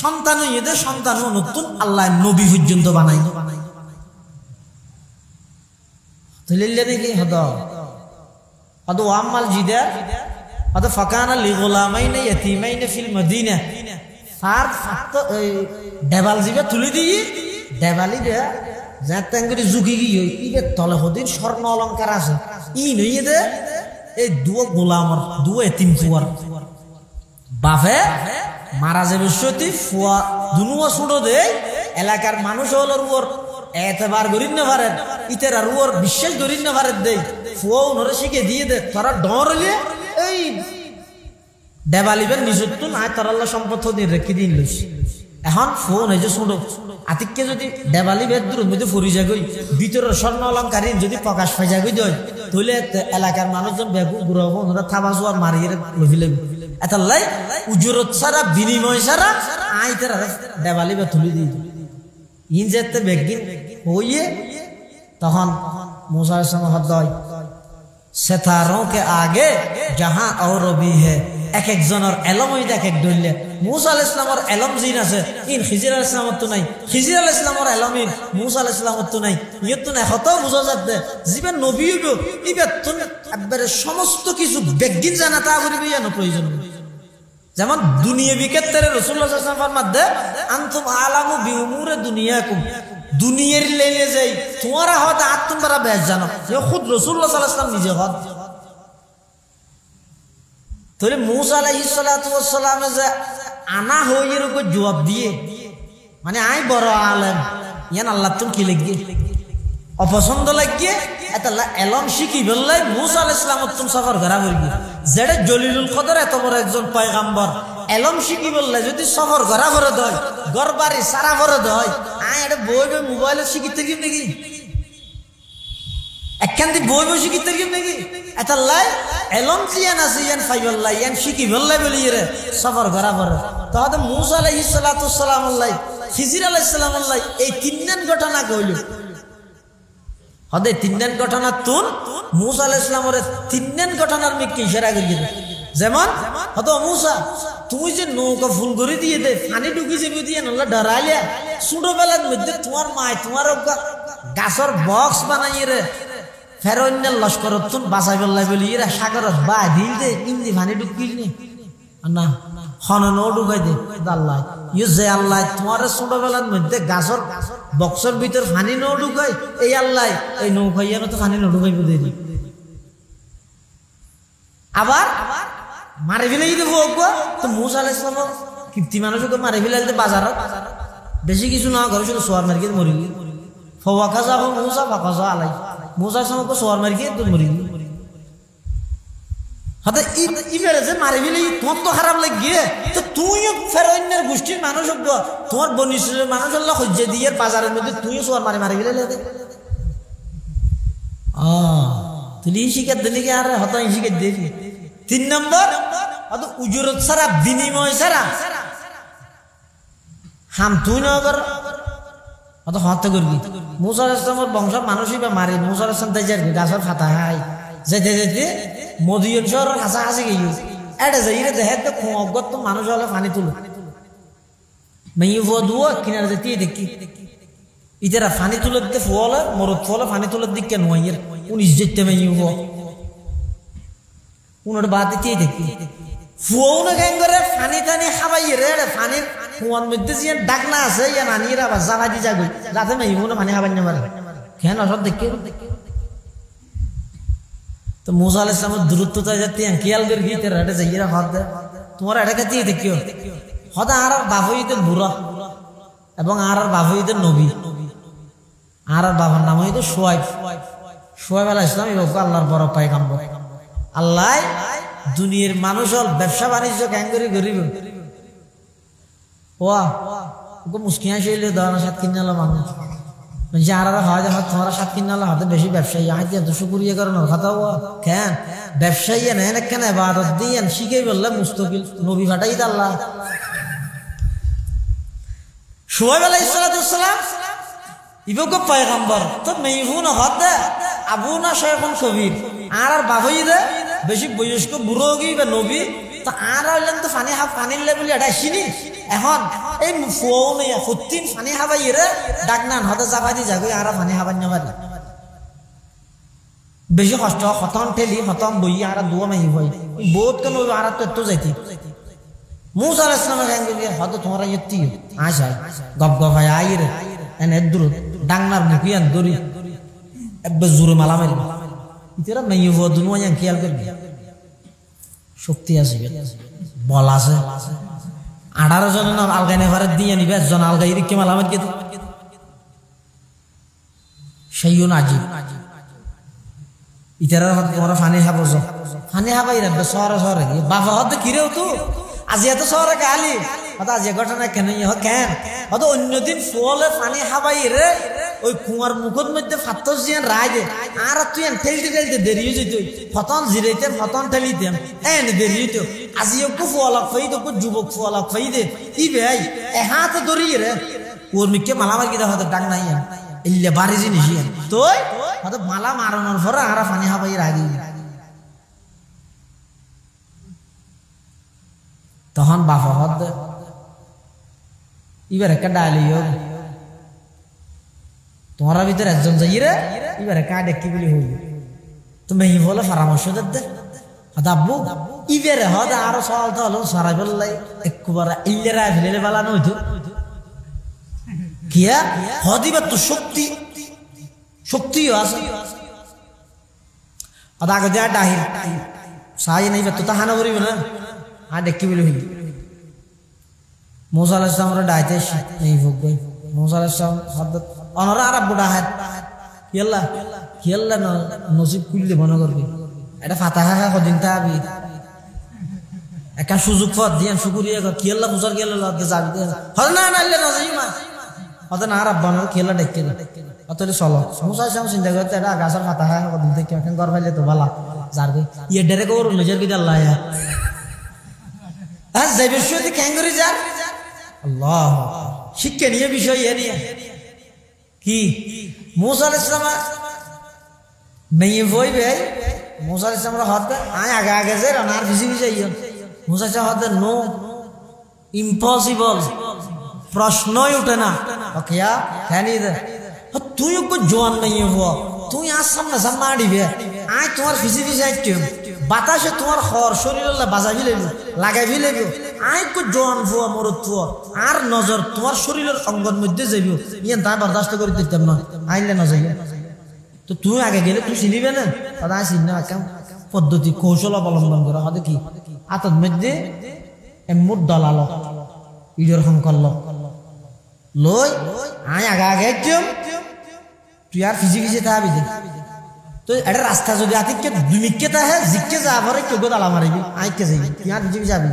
সন্তান হইয়ে সন্তান নতুন আল্লাহ নবী পর্যন্ত বানাই তুলিলে নাকি হদ হদ ওয়াম্মাল জিদা হদ ফাকানা লিগুলামাইনে ইয়াতীমাইনে ফিল মদিনা আর ডেবাল জিবে তুলি দিই ডেবালি দে যাতেন করে জুকি গিয়ে ইবে তলে হদিন স্বর্ণ অলংকার আছে ই নইয়ে দে এই দুও গোলামর দুও এতিম ফুয়ার বাফে মারা যাবে সত্যি ফুয়া দুনুয়া ছুটো দে এলাকার মানুষ হলোর উপর এতবার করিন না পারেন ইতের আর ওর বিশ্বাস করিন না পারেন দেই ফুয়া ওনরে শিখে দিয়ে দে তোরা ডর হইলে এই দেবালিবের নিজত্ব নাই তোর আল্লাহ সম্পদ দিয়ে রেখে দিন লইস এখন ফোন এই যে শুনো আতিককে যদি দেবালিবের দূর মধ্যে ফরি যাগই ভিতরের স্বর্ণ অলঙ্কারী যদি প্রকাশ পাই যাগই দেয় তাহলে এলাকার মানুষজন বেগু গুড়াব ওরা থাবা জোয়ার মারিয়ে লভিলে এতাল্লাই উজুরত ছাড়া বিনিময় ছাড়া আই তারা দেবালিবে তুলি দিই ইন যেতে বেগিন হইয়ে তখন मूसा अलैहिस्सलाम हदय सितारों के आगे जहां और भी है एक एक जनर एलम হই দেখ এক দইলে मूसा अलैहिस সালামের এলম জিন আছে ইন খিজির আলাইহিস সালামের তো নাই খিজির আলাইহিস সালামের এলম ইন मूसा अलैहिस সালামের তো নাই ইয়ে তো না হতো বুঝা যাচ্ছে জীবন নবী হইব ইবে তো একবারে সমস্ত কিছু বেগিন জানাতা করিবে না প্রয়োজন যেমন দুনিয়াবি ক্ষেত্রে রাসূলুল্লাহ সাল্লাল্লাহু আলাইহি ওয়াসাল্লাম ফরমাতে আনতুম আলামু বিউমুরে দুনিয়াকুম দুনিয়ার লেলে যাই তোমারা হয়তো তোমরা বেশ জানো যে খুদ রাসূলুল্লাহ সাল্লাল্লাহু আলাইহি ওয়াসাল্লাম নিজে হদ তাহলে মুসা আলাইহিস সালাতু ওয়াস সালাম যে আনা হইয়ের উপর জবাব দিয়ে মানে আই বড় আলেম ইয়ান আল্লাহ তুমি কি লিখবে অপছন্দ লাগিয়ে এটা এলম শিখি বললাই মুসা আলাইহিস সালাম তুমি সফর করা করবি যেটা জলিলুল কদর এত বড় একজন পয়গম্বর এলম শিখি বললাই যদি সফর করা করে দেয় ঘর বাড়ি সারা করে দেয় আই এটা বই বই মোবাইলে শিখিতে গিয়ে নাকি একখান দিয়ে বই বই শিখিতে গিয়ে নাকি এটা লাই এলম চিয়ান আছে ইয়ান ফাইবল্লাই ইয়ান শিখি বললাই বলি রে সফর করা করে তাহলে মুসা আলাইহিস সালাতু ওয়াস সালাম আল্লাহ খিজির আলাইহিস সালাম আল্লাহ এই তিনজন ঘটনা কইল হদে তিনজন ঘটনা তুন মুসা আলাইহিস সালামের তিনজন ঘটনার মিকে ইশারা করি যেমন হতো মুসা তুই যে নৌকা ফুল করে দিয়ে দে পানি ঢুকি যাবি দিয়ে নলা ডরাইলা ছোট বেলার মধ্যে তোমার মা তোমার গাছর বক্স বানাই রে ফেরোন্যের লস্কর তুন বাঁচাই বললাই বলি এরা সাগরত বা দিল দে ইন্দি পানি ঢুকিল নি না হনন ঢুকাই দে আল্লাহ ইউ যে আল্লাহ তোমার ছোট বেলার মধ্যে গাছর বক্সর ভিতর পানি ন ঢুকাই এই আল্লাহ এই নৌকাইয়া তো পানি ন ঢুকাইব দেরি আবার মারি ফেলে যদি হোক তো মুসা আলাইহিস সালাম কীর্তি মানুষকে মারি ফেলে বাজারত বেশি কিছু না ঘরে শুধু সোয়ার মার্কেট মরিল ফওয়াকা যাব মুসা ফাকাজা আলাই মুসা সামকে সোয়ার মার্কেট তো মরিল হতে ইবেরে যে মারি ফেলে তোমার তো খারাপ লাগিয়ে তো তুইও ফেরোইনের গোষ্ঠীর মানুষ হব তোমার বনিসের মানুষ হল্লা হজ্জে দিয়ে বাজারের মধ্যে তুইও সোয়ার মারি ফেলে দে তুই শিকার দিলি কি আর হত শিকার দিলি 3 নম্বর অত উজুরত ছাড়া বিনিময় ছাড়া হাম তুই নগর অত হত্যা করবি মুসা আলাইহিস সালামের বংশ মানুষই বা মারে মুসা আলাইহিস সালাম তাই যাবে গাছের ফাতা হাই যেতে যেতে মদিয়ন শহরের কাছাকাছি গিয়ে এটা যাই রে দেখে তো অজ্ঞত তো মানুষ হলে পানি তুলো মেয়ে ফুয়া দুয়া কিনারে যেতে দেখি ইতারা পানি তুলে দিতে ফুয়ালে মরদ ফুয়ালে পানি তুলে দিক কেন হইয়ের 19 যেতে মেয়ে ফুয়া উনার বাদ দিতে দেখি ফুয়াও না কেন করে পানি টানি খাবাই রে পানির কুয়ার মধ্যে যে ডাকনা আছে ইয়া নানিরা বা জাগা দি যাগই যাতে মেয়ে ফুয়া পানি খাবার না পারে কেন সব দেখি তো মুসা আলাইহিস সালামের দূরত্বটা যাতে খেয়াল করে গিয়ে তেরা এটা যাইরা হাত দে তোমার এটা কাছে দেখিও হদা আর বাবুইতে বুড়া এবং আর বাবুইতে নবী আর বাবার নাম হইতো শুআয়ব আলাইহিস সালাম এই আল্লাহর বড় পয়গম্বর আল্লাহ দুনিয়ার মানুষ হল ব্যবসা বাণিজ্য কেন করে গরিব ওয়া ওকে মুসকিয়া শৈলে দানা 7 কিনালা মানুষ মানে আর হয় তোমার 7 কিনালা হাতে বেশি ব্যবসায়ী আজ এত শুকরিয়া করেন কথা কেন ব্যবসায়ী না কেন ইবাদত দিয়েন শিখাই বললে মুস্তাকিল নবী ফাটাই আল্লাহ শুআয়ব আলাইহিস সালাম ইবকে পয়গম্বর তো মেইহুন হদে আবু না শাইখুন কবির আর বাবুই দে বেশি বয়স্ক বুড়ো গই বা নবী তো আর হইলেন তো পানি লেভেল এটা চিনি এখন এই ফুয়াও নেই হতিন পানি হাবাই রে ডাকনান হতে জাবাদি যাগই আর পানি হাবাই না পারি বেশি কষ্ট খতম ঠেলি খতম বই আর দুয়া মাই হই বহুত কেন আর তো যাইতি মুসা আলাইহিস সালামের সঙ্গে হতে তোমরা ইতি আশাই গপ গপ হয় আইরে এনে দূর ডাংনার মুখিয়ান দড়ি একবার জোরে মালা মারি ইতারা মেয়ে হওয়া দুনিয়া খেয়াল করবি শক্তি আছে বল আছে 18 জনের নাম আলগাইনে ভারত দিয়ে নিবে একজন আলগাই রিকে মালামাত কে সেইও নাজি ইতারা হাত তোমরা ফানি খাবো ফানি খাবাই রাখবে শহরে বাবা হতে কিরেও তো আজি এত শহরে গালি হয়তো আজি ঘটনা কেন কেন হয়তো অন্যদিন ফলে পানি খাবাই রে ওই কুয়ার মুখের মধ্যে ফাত্তর জিয়ান রায় দে আর তুই ঠেলতে দেরি হয়ে যেত ফতন জিরাইতে ফতন ঠেলিতে এনে দেরি হইতো আজি একটু ফোয়ালাক ফাই তো যুবক ফোয়ালাক ফাই দে ই ভাই এ হাত ধরি রে ওর মিকে মালা মার কি হয়তো ডাক নাই ইল্লে বাড়ি জিনিস তো হয়তো মালা মারানোর পরে আর পানি খাবাই রাগি তখন বাবা হদ এবার একটা ডালি তোমার ভিতরে একজন যাই রে এবার কা ডেকি বলি হই তুমি বলে পরামর্শ দে আব্বু ইবেরে হদ আরো সওয়াল তো হলো সারাই বললাই একবার ইল্লেরা ফেলে বালানো হইতো কিয়া হদিবা তো শক্তিও আছে আদা আগে যা ডাহির সাই নাই তো তাহানা করিব না আর দেখি বলে হইল মুসা আলাইহিস সালাম ডাইতে এই ভোগ মুসা আলাইহিস সালাম হযরত অনরা আরব বুড়া হাত কিয়াল্লা নসিব খুললে মনে করবি এটা ফাতাহা কদিন তাবি একটা সুযোগ পথ দিয়ে শুকুরিয়া কর কিয়াল্লা বুঝার কিয়াল্লা যাবি হল না না আল্লাহ নজিমা অত না আরব বানার কিয়াল্লা ডেকে অতলে চলো মুসা আলাইহিস সালাম চিন্তা করতে এটা গাছের ফাতাহা কদিন থেকে এখন গর পাইলে তো ভালো যারবে ইয়ে ডেরে কর নজর কি আল্লাহ আর যাইবে শুধু ক্যাঙ্গুরি যার আল্লাহ শিক্ষা নিয়ে বিষয় এ নিয়ে কি মুসা আলাইহিস সালাম মেয়ে বইবে মুসা আলাইহিস সালাম হাত আয় আগে আগে যে রানার ভিজি ভিজি ইয়ে মুসা আলাইহিস সালাম হাত নো ইম্পসিবল প্রশ্নই ওঠে না ওকেয়া খানি দে তুই কো জোয়ান মেয়ে হো তুই আর সামনে সামনে আড়িবে আয় তোমার ভিজি ভিজি আইটিম বাতাসে তোমার হর শরীরে বাজাবি লাগবে লাগাবি লাগবে আয় কো জোয়ান ফুয়া মরদ ফুয়া আর নজর তোমার শরীরের অঙ্গের মধ্যে যাইব ইয়ান তা বরদাস্ত করে দিতাম না আইলে না যাইবে তো তুই আগে গেলে তুই চিনিবে না দাদা চিনি না কেমন পদ্ধতি কৌশল অবলম্বন করা হবে কি আতর মধ্যে এমুট দলালো ইডর সংকল্ল লই আয় আগে আগে একদম তুই আর ফিজি ফিজি থাকবি দে তো এটা রাস্তা যদি আতিকে দুমিকে তাহে জিকে যা ভরে কেউ দালা মারিবি আইকে যাবি তুই আর ফিজি যাবি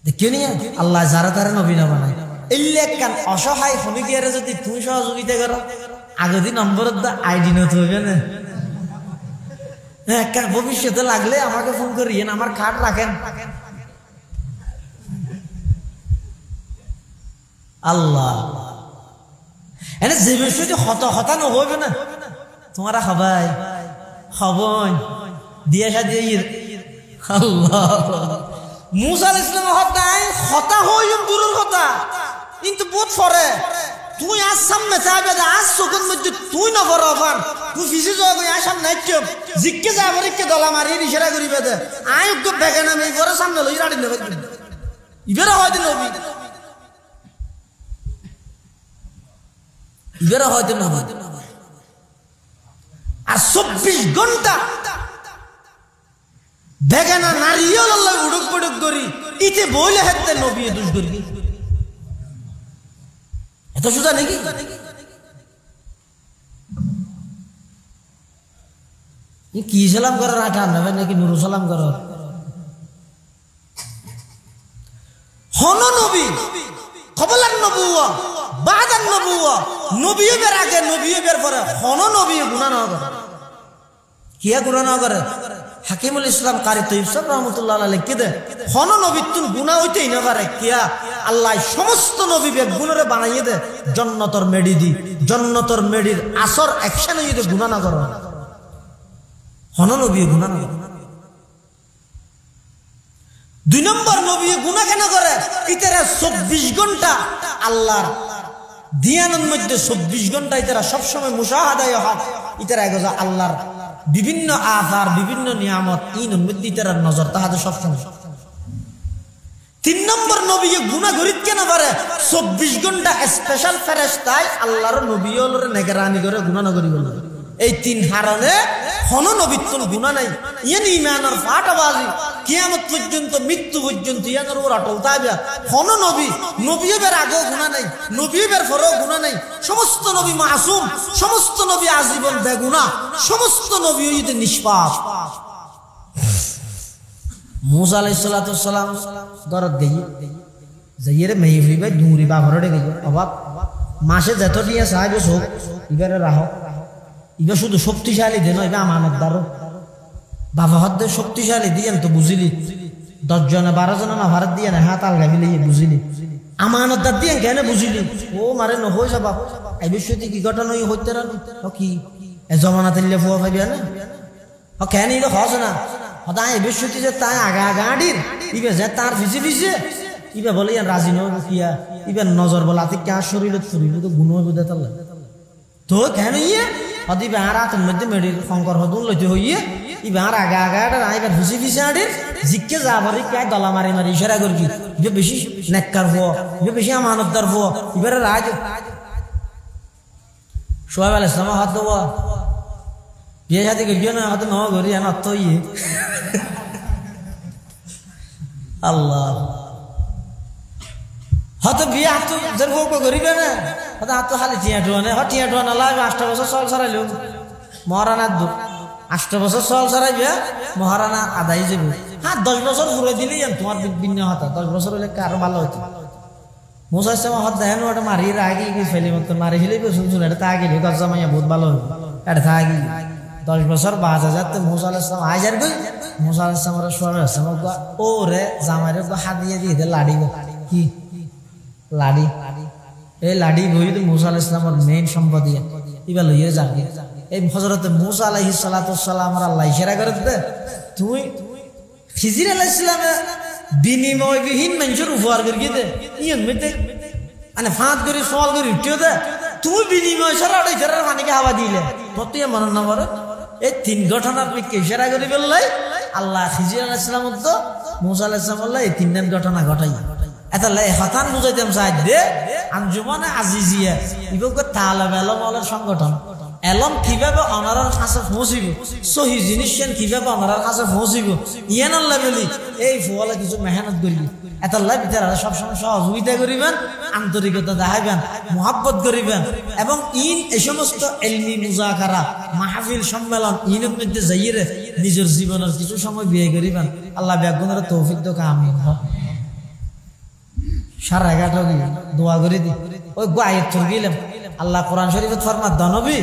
দেখিও নি আল্লাহ যারা তারা নবী না বানায় এলে কান অসহায় শ্রমিকেরা যদি তুই সহযোগিতা করো আগে দিন নম্বর আইডি নত হবে না ভবিষ্যতে লাগলে আমাকে ফোন করিয়েন আমার কার্ড রাখেন আল্লাহ এনে যে বিষয় হতা নহবে না তোমারা সবাই খবর দিয়ে সাজিয়ে আল্লাহ মুসা আলাইহিস সালাম হতা হই দূরের কথা কিন্তু বহুত ফরে তুই আজ সামনে চাইবে আজ চোখের মধ্যে তুই না বড় হবান তুই ফিসে যাবো আয় সামনে আইম জিকে যাবো রেখে দলা মারি ইশারা করিবে দে আয় উগ্র বেগে নামে ঘরে সামনে লই রাড়ি নেবে ইবেরা হয়তো নবী ইবেরা হয়তো না আর 24 ঘন্টা বেগানা নারীও আল্লাহ উড়ক পড়ক করি ইতে বইলে হাতে নবী দুষ করি এত সুদা নাকি কি সালাম করার আটা নেবে নাকি নুরু সালাম করার হন নবী কবলার নবুয়া বাদান নবুয়া নবীও বের আগে নবীও বের পরে হন নবী গুনাহ না করে কিয়া গুনাহ না করে হাকিমুল ইসলাম কারি তৈয়ব সাহেব রহমতুল্লাহ আলাইহি লিখে হন নবীর তুন গুনাহ হইতেই না পারে কিয়া আল্লাহ সমস্ত নবী বে গুনারে বানাইয়ে দে জান্নাতের মেডি দি জান্নাতের মেডির আসর অ্যাকশন হইতে গুনাহ না করো হন নবী গুনাহ না করে 2 নম্বর নবী গুনাহ কেন করে ইতারা 24 ঘন্টা আল্লাহর ধ্যানের মধ্যে 24 ঘন্টা ইতারা সব সময় মুশাহাদায় হয় ইতারা এগোজা আল্লাহর বিভিন্ন আযার বিভিন্ন নিয়ামত ইনের মধ্যে ইতারা নজর তাহাদের সব সময় 3 নম্বর নবী গুনাহ করিত কেন পারে 24 ঘন্টা স্পেশাল ফেরেশতায় আল্লাহর নবীর নিগরানি করে গুনাহ না করি বলে এই 3 কারণে হন নবীর কোন গুনাহ নাই ইয়ান ঈমানের ফাটাবাজি কিয়ামত পর্যন্ত মৃত্যু পর্যন্ত ইয়ানের ওর অটল থাকবে হন নবী নবীর আগেও গুনাহ নাই নবীর পরেও গুনাহ নাই সমস্ত নবী মাসুম সমস্ত নবী আজীবন বেগুনাহ সমস্ত নবী হইতে নিষ্পাপ মুসা আলাইহিস সালাম দরদ গই যাইরে মেই হইবে দুরি বাঘরে গই অবাক মাসে যত দিয়ে সাহেব সব ইবারে রাহ ইবা শুধু শক্তিশালী দেন ইবা আমানতদার বাবা হদ্দে শক্তিশালী দিয়েন তো বুঝিলি 10 জন 12 জন না ভারত দিয়ে না হাত আলগা মিলে বুঝিলি আমানতদার দিয়ে কেন বুঝিলি ও মারে ন হই যাবা এই বিষয়টি কি ঘটনা হইতে না কি এ জমানাতে লে ফুয়া ভাবিয়া না ও কেন ইলো হস না হদা এই বিষয়টি যে তাই আগা আগা আডির ইবে যে তার ভিজি ভিজি ইবে বলে রাজি ন কিয়া ইবে নজর বলাতে কে শরীরত শরীর তো গুণ হইবে তাল্লা তো কেন ইয়ে হদি বাহারাতের মধ্যে মেডির শঙ্কর হদুন লইতে হইয়ে ই বাহার আগা আগা আইবার ভুসি ভিসে আডির জিকে যাবারি কে দলা মারি মারি ইশারা করবি যে বেশি নেককার হো যে বেশি আমানতদার হো ইবারে রাজ শোয়েব আলাইহিস সালাম হাত দেওয়া বিয়ে শাদি করিও না হয়তো ন ঘুরি আন অত ইয়ে আল্লাহ হয়তো বিয়ে হাত যে বউ করিবে না হয়তো হাত খালি টিয়া টুয়া নেই টিয়া টুয়া না লাগবে 8 বছর চল ছাড়াইলেও মহারানার দুঃখ 8 বছর চল ছাড়াইবে মহারানা আদায় যাবে। হ্যাঁ 10 বছর ঘুরে দিলেই তোমার ভিন্ন হতা 10 বছর হলে আরো ভালো হতো। মুসা ইসলাম হত দেখেন ওটা মারি রাগি ফেলি মতো মারি ফেলি শুনছুন এটা তা গেলে গজা মাইয়া বহুত ভালো হতো এটা থাকি 10 বছর 5,000 তো মুসা ইসলাম আইজার গই মুসা ইসলামের সরে আসলাম ও রে জামাইরে হাত দিয়ে দিয়ে লাড়ি কি লাড়ি এই লাড়ি বই তো মুসা ইসলামের মেইন সম্পত্তি এবার লইয়ে যাবে। এই হযরত মুসা আলাইহিস সালাতু ওয়াস সালাম আল্লাহ ইশারা করে দে তুই খিজির আলাইহিস সালামে বিনিময় বিহীন মানুষের উপহার করি দে ইয়ন মিতে মানে ফাঁদ করে সওয়াল করে উঠিও দে তুই বিনিময় ছাড়া ওই ছাড়া পানিকে হাওয়া দিলে ততই মনে না করে এই 3 ঘটনার বিকে ইশারা করে বললাই আল্লাহ খিজির আলাইহিস সালাম তো মুসা আলাইহিস সালাম আল্লাহ এই 3 ঘটনা ঘটাই এটা লাই হতান বুঝাইতাম সাইড দে আঞ্জুমানে আজিজিয়া ইবকে তালেব এলমের সংগঠন এলম কিভাবে অনারার কাছে পৌঁছিব সহি জিনিস কিভাবে অনারার কাছে পৌঁছিব ইয়ান আল্লাহ বলি এই ফুয়ালা কিছু মেহনত করবি এটা আল্লাহ ভিতরে সবসময় সহযোগিতা করিবেন আন্তরিকতা দেখাইবেন মুহাব্বত করিবেন এবং ইন এই সমস্ত ইলমি মুজাকারা মাহফিল সম্মেলন ইনের মধ্যে যাইরে নিজের জীবনের কিছু সময় ব্যয় করিবেন আল্লাহ ব্যাগুনের তৌফিক দাও আমিন। সারা 11 দিন দোয়া করে দি ওই আয়াত গেলাম আল্লাহ কোরআন শরীফে ফরমাত দানবী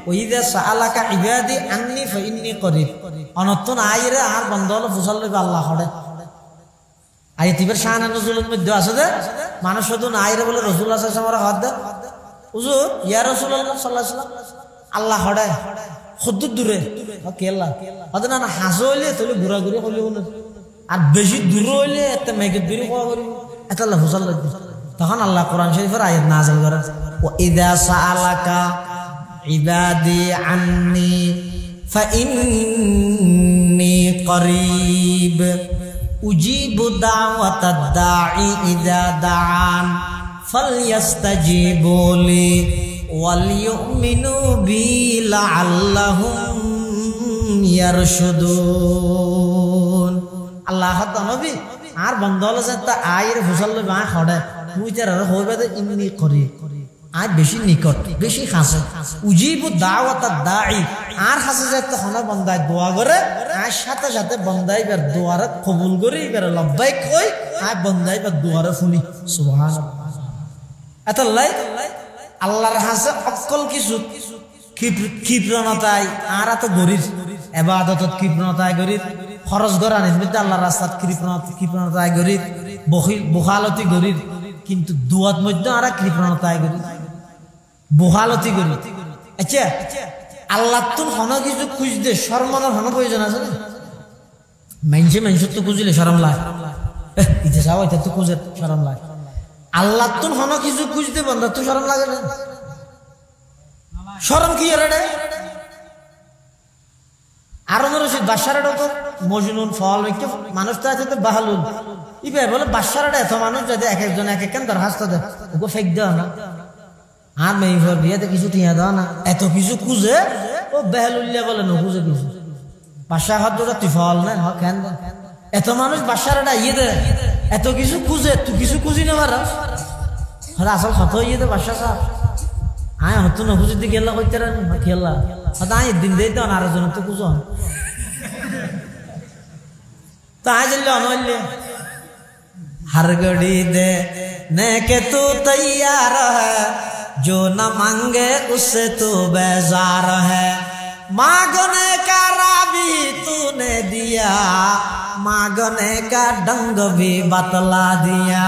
ওইদা সাআলাকা ইবাদি আন্নী ফাইন্নী করিব অনতন আইরে আর বন্ধ হলো ফুসাল লইবে আল্লাহ হড়ে আয়াতিবের শান নজুলের মধ্যে আছে যে মানুষ শুধু আইরে বলে রাসূলুল্লাহ সাল্লাল্লাহু আলাইহি ওয়াসাল্লাম হাত দে হুজুর ইয়া রাসূলুল্লাহ সাল্লাল্লাহু আলাইহি ওয়াসাল্লাম আল্লাহ হড়ে খুদ দূরে কেলা আদনা না হাসো হইলে তাহলে ঘোরাঘুরি হইলে না আর বেশি দূর হইলে একটা মেঘে দূরে কোয়া করিব এটা আল্লাহ ফুসাল লইবে তখন আল্লাহ কোরআন শরীফের আয়াত নাযিল করে ওয়াইদা সাআলাকা ইবাদি আন্নী ফাইন্নী করিব উজিবু দাওয়াতাদ দাঈ ইযা দাআন ফালইস্তাজিবু লি ওয়াল ইউমিনু বি লাআল্লাহুম ইয়ারশুদুন। আল্লাহ নবী আর বন্ধ হলো যে তা আয়ের ফুসাল বা খড়ে তুই তার হইবে তো ইন্নি করি আর বেশি নিকট বেশি খাসে উজিবু দাওয়াতাদ দাঈ আর খাসে যে তখন বন্দাই দোয়া করে আর সাথে সাথে বন্দাই বার দোয়ারে কবুল করে এবার লব্বাইক কই আর বন্দাই বার দোয়ারে শুনি সুবহানাল্লাহ। এতলাই আল্লাহর হাসে অকল কিছু ক্ষিপ্রণতায় আর এত গরিব ইবাদতত ক্ষিপ্রণতায় গরিব খরচ গরানির মধ্যে আল্লাহর রাস্তাত ক্ষিপ্রণতায় গরিব বখালতি গরিব কিন্তু দুয়াত মধ্যে আর কৃপণতায় করি বহালতি করি। আচ্ছা আল্লাহ তো হন কিছু খুঁজতে শরমানোর হন প্রয়োজন আছে না মানুষের তো খুঁজলে শরম লাগে ইতে যাও এটা তো খুঁজে শরম লাগে আল্লাহ তো হন কিছু খুঁজতে বন্ধ তো শরম লাগে না শরম কি রে আরো রশিদ বাদশারা তো মজনুন ফল মানুষ তো আছে তো বাহালুল ইবে বলে বাদশারা এত মানুষ যদি এক একজন এক এক দরখাস্ত দেয় ওকে ফেক দেওয়া না আর মেয়ে বিয়েতে কিছু টিয়া দেওয়া না এত কিছু খুঁজে ও বেহালুল্লিয়া বলে না খুঁজে কিছু বাদশাহ হাত দুটা তুই ফল না কেন এত মানুষ বাদশারা ইয়ে দে এত কিছু খুঁজে তুই কিছু খুঁজি না পার আসল হত ইয়ে দে বাদশাহ সাহেব আয় হতো না খুঁজে দিয়ে গেলা করতে খেলা হয়তো আয় দিন দিয়ে দেওয়া আরো জন তো খুঁজো तो आज लो हर घड़ी देने के तू तैयार है जो न मांगे उससे तू बेजार है मांगने का राबी तूने दिया मांगने का ढंग भी बतला दिया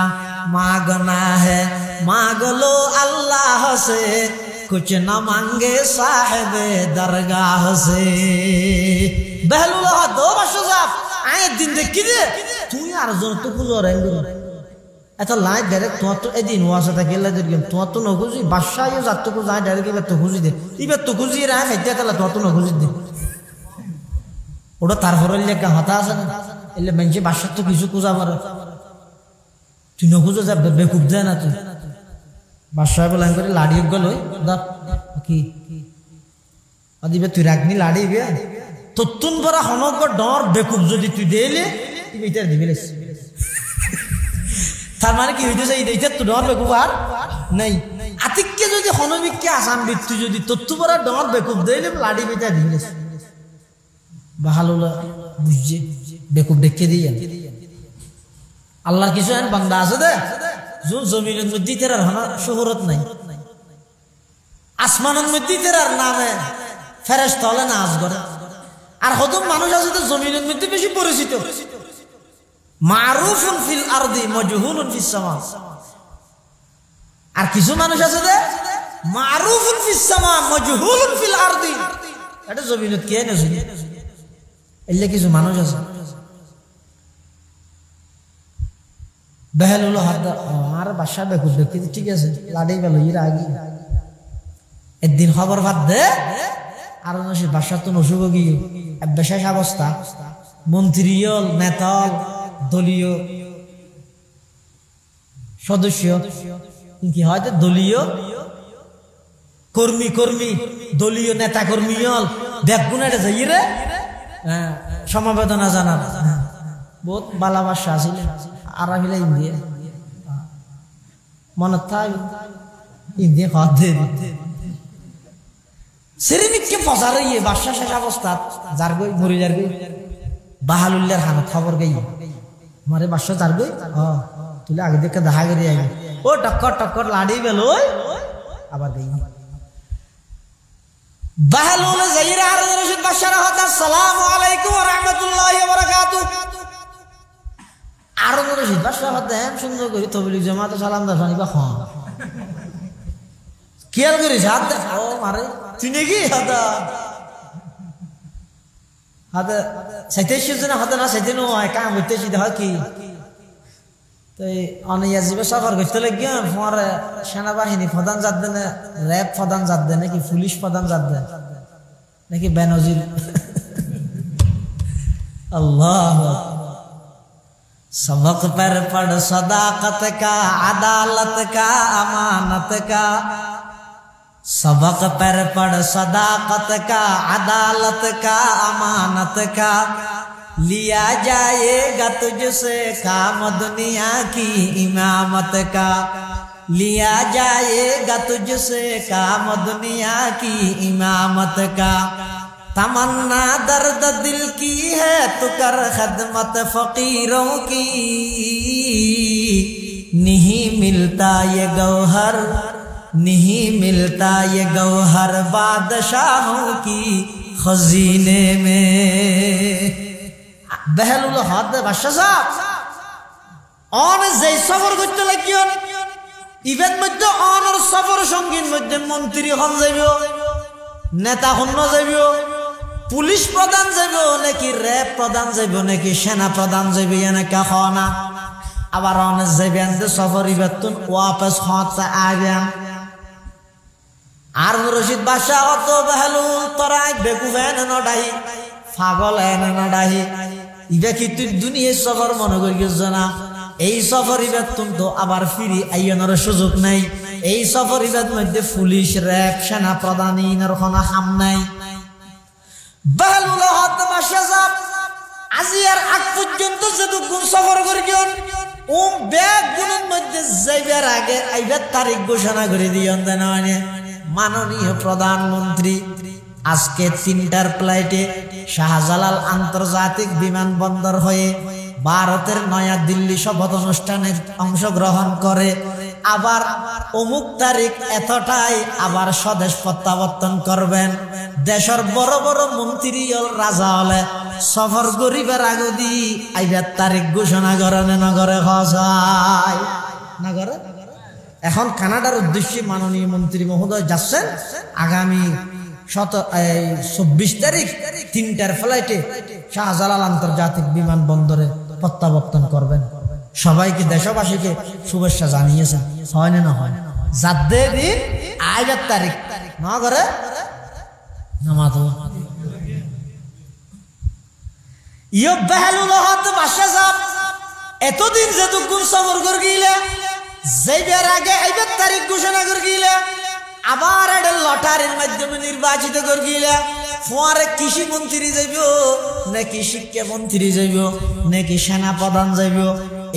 मांगना है मांग लो अल्लाह से कुछ न मांगे साहिब दरगाह से बहलुल्लाह दो बशुजाब आए दिन देखी दे तू यार जो तो कुछ और है ऐसा लाइट डायरेक्ट तो ए दिन हुआ था केला दे तो न खुशी बादशाह ये जात को जाए डायरेक्ट के तो खुशी दे इबे तो खुशी रहा है क्या कला तो न खुशी दे ওটা তার হরলে কা হতা আছে না এলে মেনছে বাদশা তো কিছু কুজা মারে তুই ন খুঁজে যা বেকুব দে না তুই বাদশা বলেন করে লাড়ি গেল কি অদিবে তুই রাগনি লাড়িবে তত্তুন পরা হনক ডর বেকুব যদি তুই দেলে তুমি এটা দিবিলেস তার মানে কি হইতেছে এইটা তো ডর বেকুব আর নাই আতিককে যদি হনবিককে আসাম বিত্তু যদি তত্তু পরা ডর বেকুব দেলে লাড়ি বেটা দিবিলেস ভালো বুঝছে বেকুব ডেকে দিয়ে আল্লাহর কিছু আইন বান্দা আছে দে জুন জমিনের মধ্যে তেরার হনা শহরত নাই আসমানের মধ্যে তেরার নামে ফেরেশতা হলে নাচ করে আর হদম মানুষ আছে তো জমিনের মধ্যে বেশি পরিচিত মারুফুন ফিল আরদি মাজহুলুন ফিস সামা আর কিছু মানুষ আছে দে মারুফুন ফিস সামা মাজহুলুন ফিল আরদি এটা জমিনত কে না শুনি এলে কিছু মানুষ আছে বেহলুল হাত আমার বাসা বেকুব দেখতে ঠিক আছে লাড়ি গেল এর আগে একদিন খবর ভাত দে আর সে বাসা তো নসুক গিয়ে বিশেষ অবস্থা মন্ত্রীল নেতা দলীয় সদস্য কি হয়তো দলীয় কর্মী দলীয় নেতা কর্মী হল ব্যাগুনাটা যাই রে সমবেদনা জানার বহুত বালা বাসা আছিল আর আহিলে ইন্ডিয়া মনে থাক ইন্ডিয়া খাওয়া দিয়ে সেরিমিককে ফসার ইয়ে বাসা শেষ অবস্থা যার গই মরি যার গই বাহালুল্লার হানত খবর গই মারে বাসা যার গই তুলে আগে দেখে দেখা গেলে আগে ও টক্কর লাড়ি গেল আবার গই বাহালুল যাইরা আর রশিদ বাশার হাত আসসালামু আলাইকুম ওয়া রাহমাতুল্লাহি ওয়া বারাকাতুহু আর রশিদ বাশার হাত দেন সুন্দর করে তবলিগ জামাত সালাম দাফানি বা খান কেয়ার করে হাত ও মারে তুই নাকি হাতা হাতে সাইতে শিখছে না হাতে না সাইতে নো কাম করতেছি দেখা কি তো অনিয়াজিবে সফর করতে লাগিয়া তোমার সেনাবাহিনী প্রধান জাত দেন র্যাব প্রধান জাত দেন নাকি পুলিশ প্রধান জাত দেন নাকি বেনজির আল্লাহ सबक पर पढ़ सदाकत का अदालत का अमानत का सबक पर पढ़ सदाकत का अदालत का अमानत का लिया जाएगा तुझसे काम दुनिया की इमामत का लिया जाएगा तुझसे काम दुनिया की इमामत का तमन्ना दर्द दिल की है तू कर खदमत फकीरों की नहीं मिलता ये गौहर नहीं मिलता ये गौहर बादशाहों की खजीने में बहलुल हाथ बादशाह साहब অন যেই সফর করতে লাগিও ইভেন মধ্যে অনর সফর সঙ্গীর মধ্যে মন্ত্রী হন যাইব নেতা হন যাইব পুলিশ প্রধান যাইব নাকি র্যাব প্রধান যাইব নাকি সেনা প্রধান যাইব এনেকা হনা আবার অনেক যাইবেন সফর ইবেতুন ওয়াপস হতে আইবেন আর রশিদ বাদশা অত বেহলুল তরাই বেকুফেন নডাহি পাগল এনে নডাহি ইবে কি তুই দুনিয়ার সফর মনে করিস না এই সফর ইবেতুন তো আবার ফিরি আইয়ানোর সুযোগ নাই এই সফর ইবেত মধ্যে পুলিশ র্যাব সেনা প্রধান ইনার কোনো হাম নাই বেহলুল হত বাদশা সাহেব আজিয়ার আগ পর্যন্ত যতক্ষণ সফর করিজন ব্যাগ গুলোর মধ্যে যাইবার আগে আইবার তারিখ ঘোষণা করে দিয়েন দেন মাননীয় প্রধানমন্ত্রী আজকে 3টার ফ্লাইটে শাহজালাল আন্তর্জাতিক বিমানবন্দর হয়ে ভারতের নয়া দিল্লি শপথ অনুষ্ঠানে অংশগ্রহণ করে আবার অমুক তারিখ এতটাই আবার স্বদেশ প্রত্যাবর্তন করবেন দেশের বড় বড় মন্ত্রী রাজা হলে সফর গরিবের আগদি আইবার তারিখ ঘোষণা করেন নগরে হসায় নগরে এখন কানাডার উদ্দেশ্যে মাননীয় মন্ত্রী মহোদয় যাচ্ছেন আগামী 24 তারিখ 3টার ফ্লাইটে শাহজালাল আন্তর্জাতিক বিমানবন্দরে প্রত্যাবর্তন করবেন সবাইকে দেশবাসীকে শুভেচ্ছা জানিয়েছেন হয় না হয় যাদের দিন আইবার তারিখ না করে নামাজ ইয়ে বেহলুল হত বাদশা সাহেব এতদিন যতক্ষণ সফর করে গিলে যাইবার আগে আইবার তারিখ ঘোষণা করে গিলে আবার এটা লটারির মাধ্যমে নির্বাচিত করে গিলা ফোয়ারে কৃষি মন্ত্রী যাইব নাকি শিক্ষা মন্ত্রী যাইব নাকি সেনা প্রধান যাইব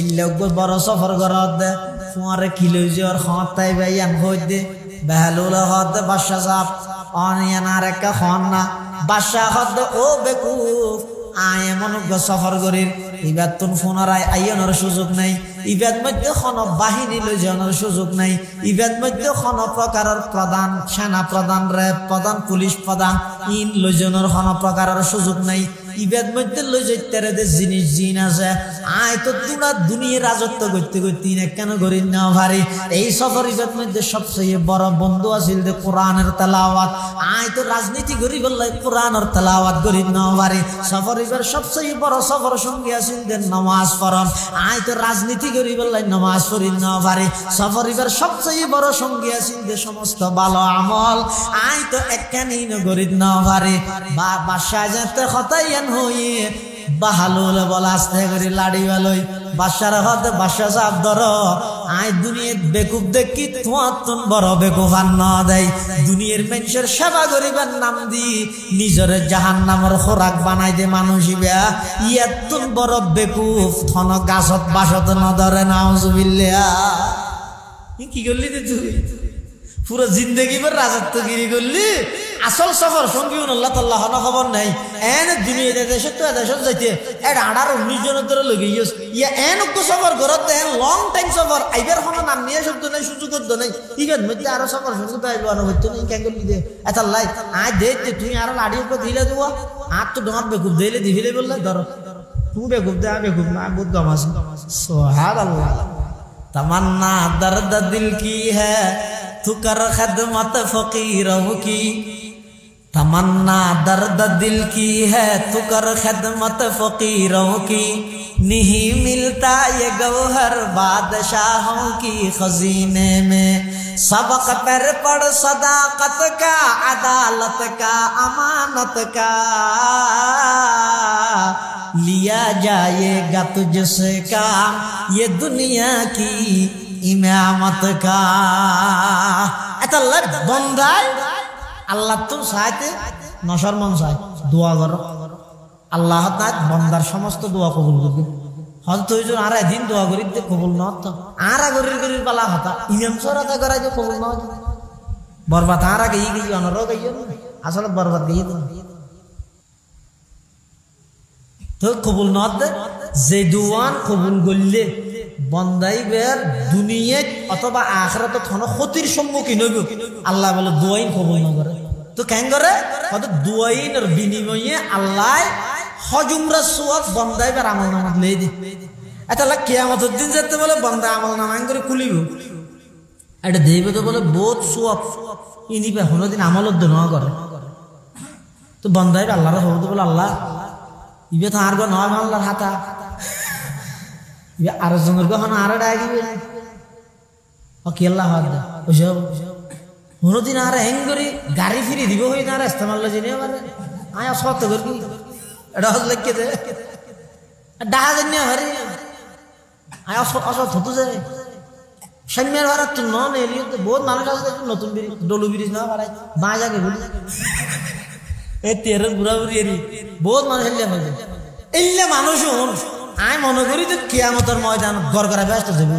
এই লোক বড় সফর করত ফোয়ারে কিলো জ্বর হতাই বাইয়ান হই দে বেহালুল হত বাদশা সাহেব অনিয়ান আর একটা হন না বাদশা হত ও বেকুফ আয় এমন সফর করির ইবাদ তুন ফোনারায় আইয়ানোর সুযোগ নাই ইবাদ মধ্যে কোন বাহিনী লই যাওয়ার সুযোগ নাই ইবাদ মধ্যে কোন প্রকারের প্রধান সেনা প্রধান র্যাব প্রধান পুলিশ প্রধান ইন লই যাওয়ার কোন প্রকারের সুযোগ নাই ইবাদ মধ্যে লই যাইতে রে জিনিস জিন আছে আয় তো দুনিয়া রাজত্ব করতে করতে না কেন করি না ভারী এই সফর ইবাদ মধ্যে সবচেয়ে বড় বন্ধু আছিল যে কোরআনের তেলাওয়াত আয় তো রাজনীতি করি বললাই কোরআনের তেলাওয়াত করি না ভারী সফর ইবার সবচেয়ে বড় সফর সঙ্গী আছিল যে নামাজ পড়ন আয় তো রাজনীতি করি বললাই নামাজ পড়ি না ভারী সফর ইবার সবচেয়ে বড় সঙ্গী আছিল যে সমস্ত ভালো আমল আয় তো একখানি করি না ভারী বাদশা যেতে হতাই হয়ে বাহালুল বলা আস্তে করে লাড়ি বালই বাদশার হতে বাদশা সাহেব ধর আয় দুনিয়ার বেকুব দেখি তোমার তুন বড় বেকুব আর না দেয় দুনিয়ার মানুষের সেবা করিবার নাম দি নিজের জাহান্নামের খোরাক বানাই দে মানুষ ইয়ার তুন বড় বেকুব থন গাছত বাসত ন ধরে নাউজুবিল্লাহ কি করলি তুই পুরো জিন্দগি ভর রাজত্বগিরি করলি আসল সফর সঙ্গী আল্লাহ তাল্লাহ খবর নাই এন দুনিয়া দেশে তো দেশত যাইতে এর 18-19 জনের ধরে লগে গিয়েছ ইয়া এন সফর করত এন লং টাইম সফর আইবার কোনো নাম নিয়ে শব্দ নাই সুযোগ করতে নাই ইগান মধ্যে আরো সফর সঙ্গে তো আইলো আর হইতো না কেন করলি দে এত লাই আজ দেখতে তুই আর লাড়ি উপর দিলে দেবো আর তো ডোমার বেকুব দিলে দিলে বললে ধরো তুই বেকুব দে বেকুব না বুদ্ধ মাস সুবহানাল্লাহ तमन्ना दर्द दिल की है तू कर खदमत फकीरों की तमन्ना दर्द दिल की है तू कर खदमत फकीरों की नहीं मिलता ये गौहर बादशाहों की खजीने में सबक पर पड़ सदाकत का अदालत का अमानत का लिया जाएगा तुझसे काम ये दुनिया की इमामत का এটা বন্দায় আল্লাহ তো চাইতে নশর মন চায় দোয়া করো আল্লাহ তাআলা বন্দার সমস্ত দোয়া কবুল করবে হয়তো ওই জন্য আর দিন দোয়া করি কবুল না হতো আর গরির গরির পালা হতা ইমাম সরাতে করাই যে কবুল না হতো বরবাদ আর আগে ই গিয়ে অনর গিয়ে আসলে বরবাদ গিয়ে তো কবুল না হতে যে দোয়ান কবুল করলে বন্দাইবের দুনিয়াত অথবা আখিরাতে কোন ক্ষতির সম্মুখীন হইব আল্লাহ বলে দোয়াইন কবুল না করে তো কেন করে হয়তো দোয়াইনের বিনিময়ে আল্লাহ হজুমরা সওয়াব বন্দাইবের আমলনামাত লই দি এটা লাগ কিয়ামতের দিন যেতে বলে বন্দা আমলনামা করে খুলিব এটা দেইবে তো বলে বহুত সওয়াব ইনিবে কোনদিন আমলত দোয়া করে তো বন্দাইবে আল্লাহর হতে বলে আল্লাহ ইবে তো আর গো নয় আল্লাহর হাতা আর জনের গহন আর ডাকিবে ওকে আল্লাহ হাত দে ওসব কোনদিন আর হ্যাং করি গাড়ি ফিরি দিব হই না রাস্তা মারলে জিনে মানে আয় সত করবি এটা হল লিখে দে ডাহা জন্য হরি আয় অসত হতো যে সামনের ভাড়া তো নন এলিয়ে বহুত মানুষ আছে নতুন ব্রিজ ডলু ব্রিজ না ভাড়াই বাঁ জাগে বলি এ তেরো বুড়া বুড়ি এরি বহুত মানুষ এলিয়া হয়ে যায় এলিয়া মানুষ আয় মনে করি যে কিয়ামতের ময়দান গড় করা ব্যস্ত যাবে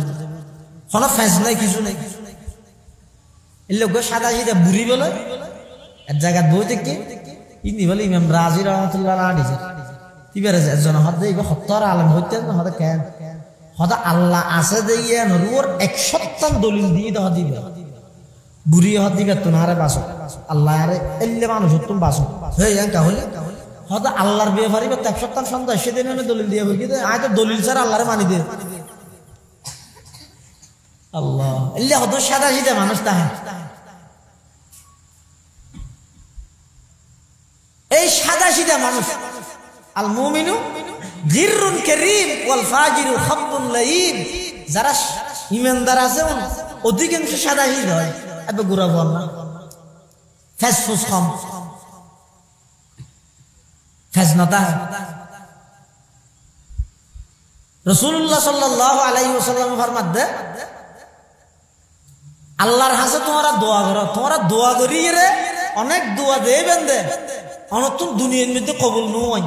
কোনো ফ্যাস নাই কিছু নাই এই লোক সাদা সিধা বুড়ি বলে এক জায়গায় বই থেকে ইনি বলে ইমাম রাজি রহমতুল্লাহ আলিছে তিবারে একজন হতে হত্যার আলম হইতে হতে কেন হতে আল্লাহ আছে দিয়ে নরুর 1 দলিল দিয়ে দেওয়া দিবে বুড়ি হত দিবে তো নারে বাসো আল্লাহ আরে এলে মানুষ তুমি বাসো হয়ে যান তাহলে হয়তো আল্লাহর ব্যাপারে 1 সন্ধ্যা সেদিন আমি দলিল দিয়ে বলি আয় তো দলিল ছাড়া আল্লাহরে মানি দে আল্লাহ এলে হয়তো সাদা সিধা মানুষ তাহে এই সাদা সিধা মানুষ আল মুমিনু গিররুন কারীম ওয়াল ফাজিরু খাব্বুন লাইব যারা ঈমানদার আছে অধিকাংশ সাদা সিধা হয় এত গুরা বল না ফেসফুস কম ফেজনতা রাসূলুল্লাহ সাল্লাল্লাহু আলাইহি ওয়াসাল্লাম ফরমাতে আল্লাহর হাসে তোমরা দোয়া করো, তোমরা দোয়া করি রে অনেক দোয়া দে বেন্দে অনতুন দুনিয়ার মধ্যে কবুল নয়।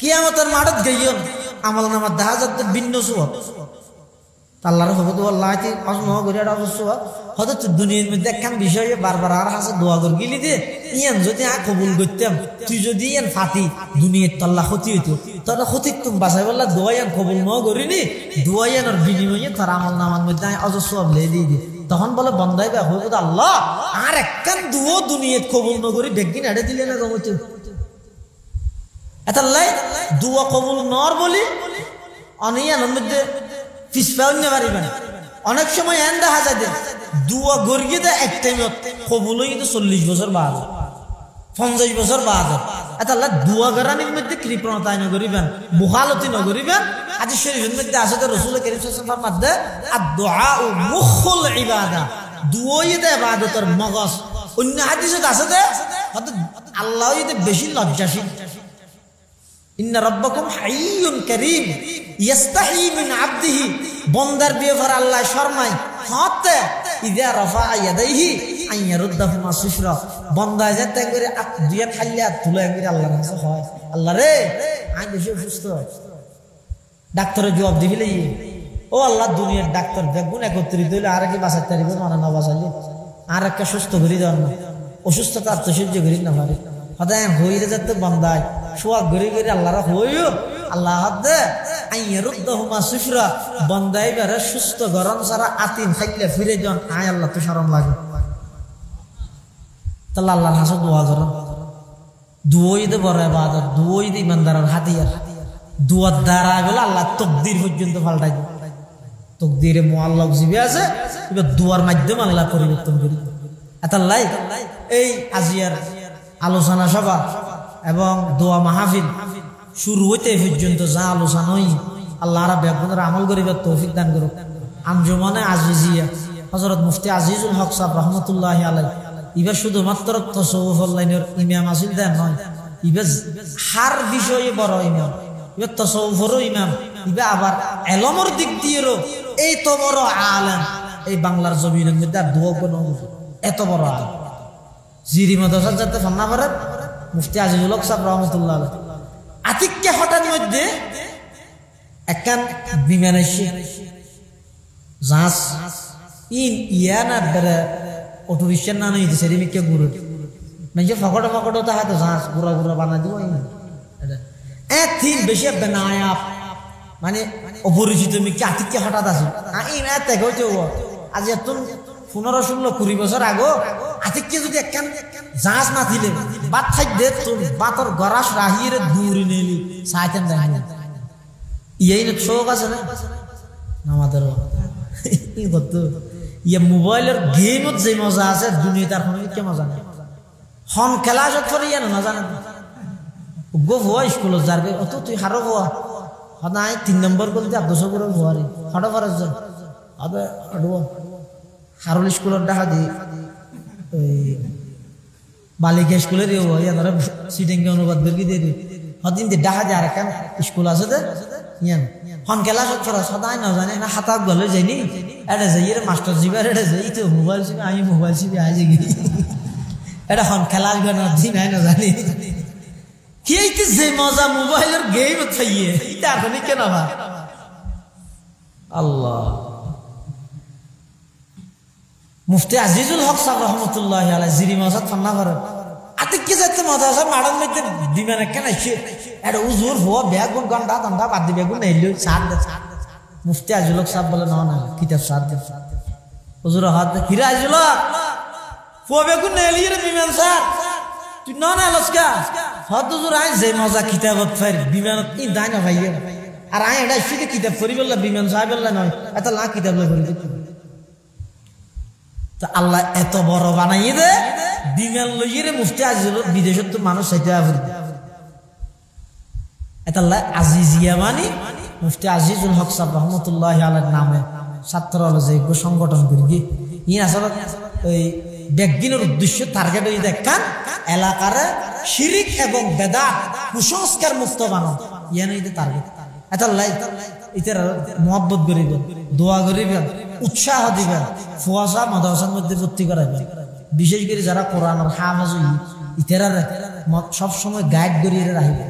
কিয়ামতের মাঠত গইও আমল নামার দেখা যাচ্ছে ভিন্ন সুখ আল্লাহর হবে তো আল্লাহ অসমহ করে অবশ্য হয়তো দুনিয়ার মধ্যে একখান বিষয়ে বারবার আর হাসে দোয়া করে গেলি দে ইয়ান যদি কবুল করতাম তুই যদি ইয়ান ফাতি দুনিয়ার তল্লা ক্ষতি হইতো তাহলে ক্ষতি তুমি বাঁচাই বললা দোয়া ইয়ান কবুল ন করিনি দোয়া ইয়ানোর বিনিময়ে তার আমল নামার মধ্যে অজস্র লে দিয়ে দি তখন বলে বন্ধাই বা হইব আল্লাহ আর একখান দুও দুনিয়াত কবুল ন করি বেগিন এড়ে দিলে না রমতে এটা লাই দুয়া কবুল নর বলি অনিয়ানোর মধ্যে পিছপাও নিতে পারিবেন। অনেক সময় এন দেখা যায় যে দুয়া গড়িয়ে দেয় এক টাইমত কবুল কিন্তু 40 বছর বাদ 50 বছর বাদ এটা দুয়া গড়ানির মধ্যে কৃপণতায় নগরিবেন বুহালতি নগরিবেন। আজ শরীফের মধ্যে আছে তো রাসূল কারীম সাল্লাল্লাহু আলাইহি ওয়াসাল্লাম মধ্যে আদ-দুআ মুখুল ইবাদা দুয়াই দে ইবাদতের মগজ। অন্য হাদিসে আছে যে আল্লাহ যদি বেশি লজ্জাশীল ইন্না রাব্বাকুম হাইয়্যুন কারীম ইয়াস্তাহি মিন আবদিহি বন্দার ব্যাপারে আল্লাহ শরমায় হতে ইযা রাফা ইয়াদাইহি আন ইয়ারুদ্দাহুমা সিফরা বন্দা যেতে করে দুই খালিয়া তুলে করে আল্লাহর কাছে হয় আল্লাহ রে আমি বেশি অসুস্থ ডাক্তারের জবাব দিবিলে ও আল্লাহ দুনিয়ার ডাক্তার দেখুন একত্রিত হইলে আর কি বাঁচাতে পারিব মানে না বাঁচাইলে আর একটা সুস্থ করি দেওয়ার না অসুস্থতা আত্মসহ্য করি না পারে সদায় হইরে যাতে বন্দায় সোয়াগ ঘুরে ঘুরে আল্লাহরা হইও আল্লাহ আইয়ারুদ্দাহুমা সিফরা বন্দাই বেড়ে সুস্থ গরম সারা আতিন খাইলে ফিরে যান আয় আল্লাহ তো শরম লাগে তাহলে আল্লাহর হাসে দোয়া করো দুই দে বড় ইবাদত দুই দে ইমানদারের হাতিয়ার দুয়ার দ্বারা বলে আল্লাহ তকদির পর্যন্ত পাল্টাই দেয় তকদিরে মুআল্লাক জিবে আছে এবার দুয়ার মাধ্যমে আল্লাহ পরিবর্তন করি এতাল্লাই এই আজিয়ার আলোচনা সভা এবং দোয়া মাহফিল শুরু হইতে পর্যন্ত যা আলোচনা হই আল্লাহর বেগুনের আমল করিবার তৌফিক দান করুক। আঞ্জুমানে আজিজিয়া হযরত মুফতি আজিজুল হক সাহেব রহমতুল্লাহি আলাইহি ইবার শুধুমাত্র তাসাউফ লাইনের ইমাম আসিল দেন নয় ইবার হার বিষয়ে বড় ইমাম ইবার তাসাউফেরও ইমাম ইবার আবার ইলমের দিক দিয়েও এই তো বড় আলেম এই বাংলার জমিনের মধ্যে আর দোয়া কোন এত বড় আলেম জিরি মাদ্রাসা যাতে ফান্না পারেন মুফতি আজিজুল হক সাহেব রহমতুল্লাহ আলাইহি আতিককে হঠাৎ মধ্যে একখান বিমান এসে জাহাজ ইয়ানা বেড়ে অটো রিক্সার না নিতে সেরিমিকে ঘুরে মানে ফকটে ফকটে তো হাতে জাহাজ ঘুরা ঘুরা বানা দিব বেশি বেনায়াপ মানে অপরিচিত মিকে আতিককে হঠাৎ আসে আজ এত 15-16-20 বছর আগো আতিককে যদি একখান জাহাজ না দিলে বাদ থাক দে তোর বাতর গরাস রাহিয়ে দূরে নেলি সাইতেন দেখাই ইয়াই না শোক আছে না আমাদের ইয়ে মোবাইলের গেমত যে মজা আছে দুনিয়া তার কোনো কে মজা নেই হন খেলা যত ইয়ে না জানে গো হওয়া স্কুলত যাবে অত তুই হারো হওয়া সদায় 3 নম্বর করতে 200 করে হওয়ারে হঠাৎ ফরজ জন আবে আডুয়া হারুল স্কুলের দেখা দি বালিকা স্কুলের ধরে সিটিংকে অনুবাদ বের দিয়ে দিই হদিন দিয়ে দেখা যায় আর কেন স্কুল আছে তো ইয়ান হন খেলা সচ্ছরা সদায় না জানে না হাতাক গলে যায়নি এটা যাই মাস্টার জিবার এটা যাই তো মোবাইল চিবি আমি মোবাইল চিবি আই যাই এটা হন খেলা দিন না জানি কি যে মজা মোবাইলের গেম থাইয়ে এটা এখন কেন ভাই আল্লাহ মুফতি আজিজুল হক সাহেব রহমতুল্লাহি আলাইহি জিরি মাসাদ ফান্না করে আতিককে যাতে মজা আছে মাড়ার মধ্যে বিমান কেন আসে এটা উজুর হওয়া ব্যাগ ঘন্টা ঘন্টা বাদ দিবে গুণ নেইলো সার দে মুফতি আজিজুল হক সাহেব বলে না কিতাব সার দে হুজুর হাত দে হিরা আজিজুল ফো বেগুন নেইলি রে বিমান স্যার তুই না লসকা হত হুজুর আই যে মজা কিতাবত ফার বিমানত ই দাই না ভাইয়া আর আই এটা শুধু কিতাব পড়ি বললা বিমান সাহেব বললা নয় এত লা কিতাব লই পড়ি তো আল্লাহ এত বড় বানাইয়ে দে বিমান লইয়ে মুফতি আজিজুল বিদেশত তো মানুষ চাইতে আফরি এটা আল্লাহ আজিজিয়া মানে মুফতি আজিজুল হক সাহেব রহমতুল্লাহি আলাইহির নামে ছাত্র হলো যে সংগঠন করি ই আসলে ওই ব্যক্তির উদ্দেশ্য টার্গেট হয়ে দেখান এলাকার শিরিক এবং বেদাত কুসংস্কার মুক্ত বানানো ইয়ান টার্গেট এটা আল্লাহ ইতার মহব্বত করিবেন দোয়া করিবেন উৎসাহ দিবেন ফুয়াশা মাদ্রাসার মধ্যে ভর্তি করাবেন বিশেষ করে যারা কোরআনের হাফেজ ইতারা সব সময় গাইড করিয়ে রাখবে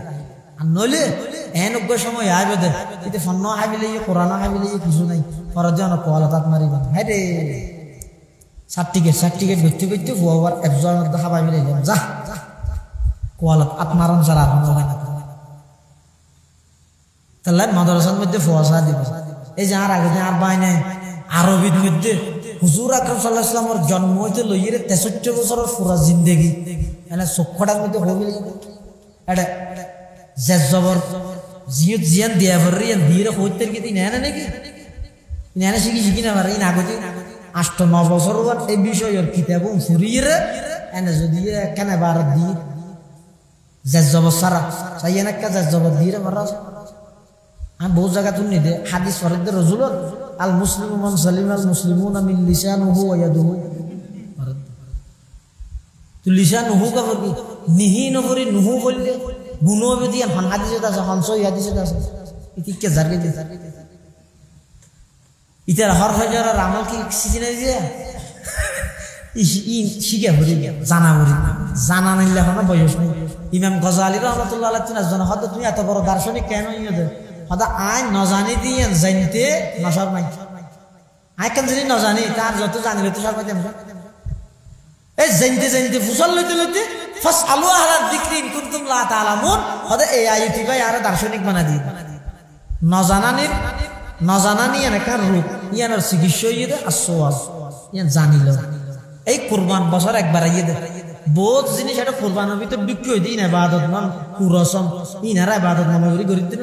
আর নইলে এনজ্ঞ সময় আইবে দে এতে ফন্ন হাবিলে কোরআন হাবিলে কিছু নাই পরজন কোয়ালাত মারিবেন হ্যাঁ রে সার্টিফিকেট ভর্তি করতে ফুয়াবার একজন মধ্যে হাবাই মিলাইলাম যা কোয়ালাত আত্মারাম যারা তাহলে মাদ্রাসার মধ্যে ফুয়াশা দিবে এই যে আর আগে আর বাই নাই আরবির মধ্যে হুজুর আকরাম সাল্লাল্লাহু আলাইহি ওয়াসাল্লামের জন্ম হইতে লইয়ে 63 বছরের পুরা জিন্দেগি মানে চক্ষটার মধ্যে হবিল এটা জজবর জিয়ত জিয়ান দিয়া ভরিয়ান ধীরে হইতের কি নেনা নাকি নেনা শিখি না পারে না গতি 8-9 বছর ওর এই বিষয়ের কিতাব ফুরিয়ে এনে যদি কেন বার দি জজবর সারা সাইয়েনা কা জজবর ধীরে মারা আমি বহু জায়গা তুলনি দে হাদিস ফরদ রাসূল আল মুসলিমু মান সালিম আল মুসলিমুনা মিন লিসানিহি ওয়া ইয়াদিহি তো লিসানুহু কা বলি নিহি নগরি নুহু বললে গুনো বেদি হান হাদিসে আছে হানসো হাদিসে আছে ইতি কে জারগে দে ইতার হর হাজার আমল কি সিজনে যে ই শিখে হরি জানা হরি জানা নিলে হন বয়স নাই ইমাম গজালি রাহমাতুল্লাহ আলাইহি জানা হদ তুমি এত বড় দার্শনিক কেন ইয়ে হদা আই ন জানি দিয়ে জানতে নসব নাই আই কেন জানি ন জানি তার যত জানিলে তো সব দেব এই জানতে ফুসল লইতে ফাসআলু আহলা যিকরি ইন কুনতুম লা তাআলামুন হদা এই আইতি ভাই আর দার্শনিক বানা দি ন জানানি একার রূপ ইয়ার চিকিৎসা ইয়ে দে আসওয়াজ ইয়ান জানিল এই কুরবান বছর একবার ইয়ে দে বহুত জিনিস এটা কুরবানের ভিতর বিক্রি হই দিন ইবাদত মান কুরসম ইনারা ইবাদত মনে করি দিন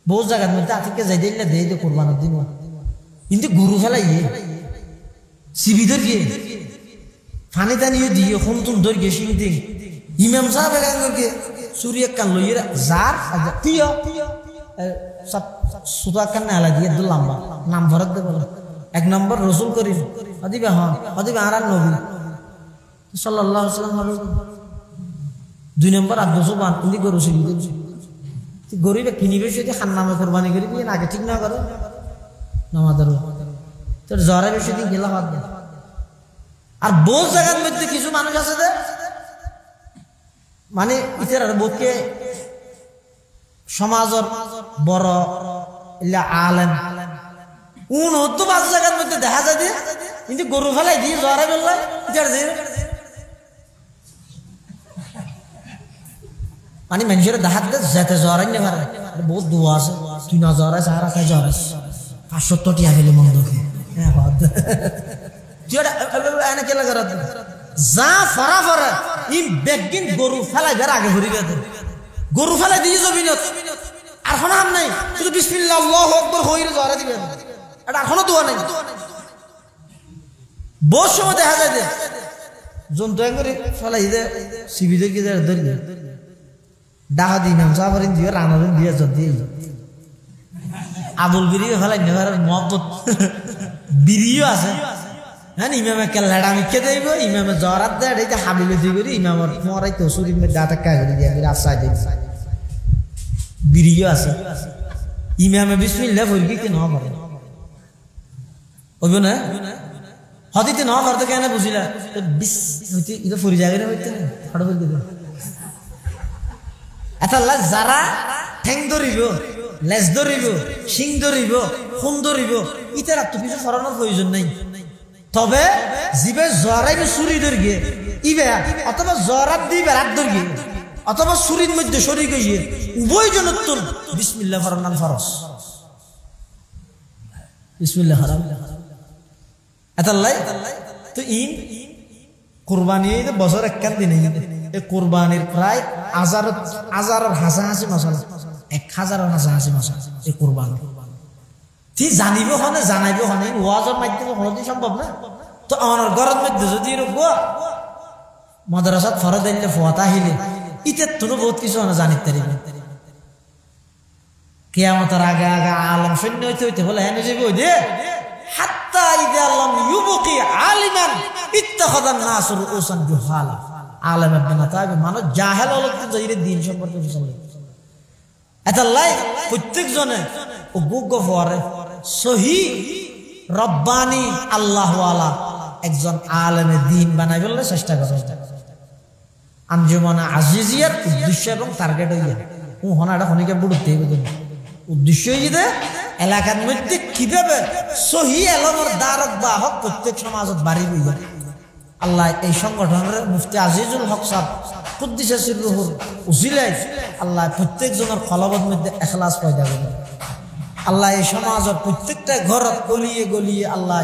বহুত জায়গার মধ্যে আজকে যাই দিলে দেই দে কুরবানের দিন কিন্তু গরু ফেলাই সিবিদর গিয়ে ফানি দানিয়ে দিয়ে খুনতুন দর গিয়ে সিংদিং ইমাম সাহেব এখানকে সূর্য কান লইরা জার তিয় সব সুদা কান আলা দিয়ে লম্বা নাম ভরত দে বলে এক নম্বর রাসূল করিম আদিবা হ্যাঁ আদিবা আর নবী সাল্লাল্লাহু আলাইহি ওয়াসাল্লাম দুই নম্বর আব্দুল সুবহান ইনি গরু সিবিদর গরিবে কিনিবে সেটি খান নামে কোরবানি করি দিয়ে আগে ঠিক না করে নামাদার তোর জ্বরের বেশি দিন গেলা হাত দেয় আর বহু জায়গার মধ্যে কিছু মানুষ আছে যে মানে ইতার বোধকে সমাজের বড় আলেম তো 5 জায়গার মধ্যে দেখা যায় যে কিন্তু গরু ফেলাই দিয়ে জ্বরে বেলায় ইতার যে মানে মানুষের দেখাত যেতে জ্বর আনতে পারে বহুত দোয়া আছে তুই না জ্বর আছে আর আছে জ্বর আছে 570 টিয়া গেলে মন্দ এনে কেলা করা যা ফরা ফরা ই বেগিন গরু ফেলাই বের আগে ঘুরি গেছে গরু ফেলাই দিয়ে জমিনত আর কোনো হাম নাই শুধু বিসমিল্লাহ আল্লাহু আকবার হইরে জ্বর দিবেন এটা এখনো দোয়া নাই বহুত সময় দেখা যায় যে জন্তু করে ফেলাই দে সিবিদে কি ধরে ডাহা দিন সাবরিন দিয়ে রানারিন দিয়ে যদি আবুল বিরিও ফেলাই নেবার মহব্বত বিরিও আছে হ্যাঁ ইমামে কেলাটা মিকে দেব ইমামে জরাত দেয় এটা হাবিলে দিয়ে করি ইমামর মরাই তো শরীর মধ্যে দাঁত কাজ দিয়ে রাস্তায় দিই বিরিও আছে ইমামে বিসমিল্লাহ বলবি কি না পারে ওইব না হদিতে না পারতো কেন বুঝিলা বিস হইতে এটা ফুরি যাবে না হইতে ফটো বল দিবে আল্লাহ যারা ঠেং ধরিব লেজ ধরিব শিং ধরিব খুন ধরিব ইতার তো কিছু ফরানোর প্রয়োজন নাই তবে জিবে জরাইবে চুরি ধরিয়ে ইবে অথবা জরাত দিবে রাত ধরিয়ে অথবা চুরির মধ্যে সরি গিয়ে উভয় জনত্তর বিসমিল্লাহ ফরানাল ফরজ বিসমিল্লাহ হারাম আল্লাহ তো ইন কুরবানি বছর একখান দিন এই কুরবানির প্রায় হাজারের হাসাহাসি মশলা 1000 হাসাহাসি মশলা এই কুরবানি ঠিক জানিব হনে জানাইব হনে ওয়াজের মাধ্যমে হলে সম্ভব না তো আমার ঘরের মধ্যে যদি মাদ্রাসাত ফরজ দিলে ফওয়াত আহিলে ইতের তো বহুত কিছু না জানিতে পারিবে কিয়ামতের আগে আগে আলম শূন্য হইতে বলে হেনে যাবে ওই দে হাত্তা ইদা লাম ইউবকি আলিমান ইত্তাখাযান নাস রুউসান জুহালা আলেম বানা তাবে মানুষ জাহেল হলো তো যাইরে দিন সম্পর্কে বুঝালে এতাল্লাই প্রত্যেক জনে ও বুক ফরে সহি রব্বানি আল্লাহওয়ালা একজন আলেমে দিন বানাই বললে চেষ্টা করে। আঞ্জুমানা আজিজিয়ার উদ্দেশ্য এবং টার্গেট হইয়া হনাটা হনিকে বুড়তে উদ্দেশ্য হইয়ে এলাকার মধ্যে কিভাবে সহি এলমের দ্বারক বাহক প্রত্যেক সমাজত বাড়ি হইয়া আল্লাহ এই সংগঠনের মুফতি আজিজুল হক সাহেব কুদ্দিসে সিররুহুর উসিলাই আল্লাহ প্রত্যেকজনের কলবের মধ্যে ইখলাস পয়দা করে। আল্লাহ এই সমাজের প্রত্যেকটা ঘর গলিয়ে গলিয়ে আল্লাহ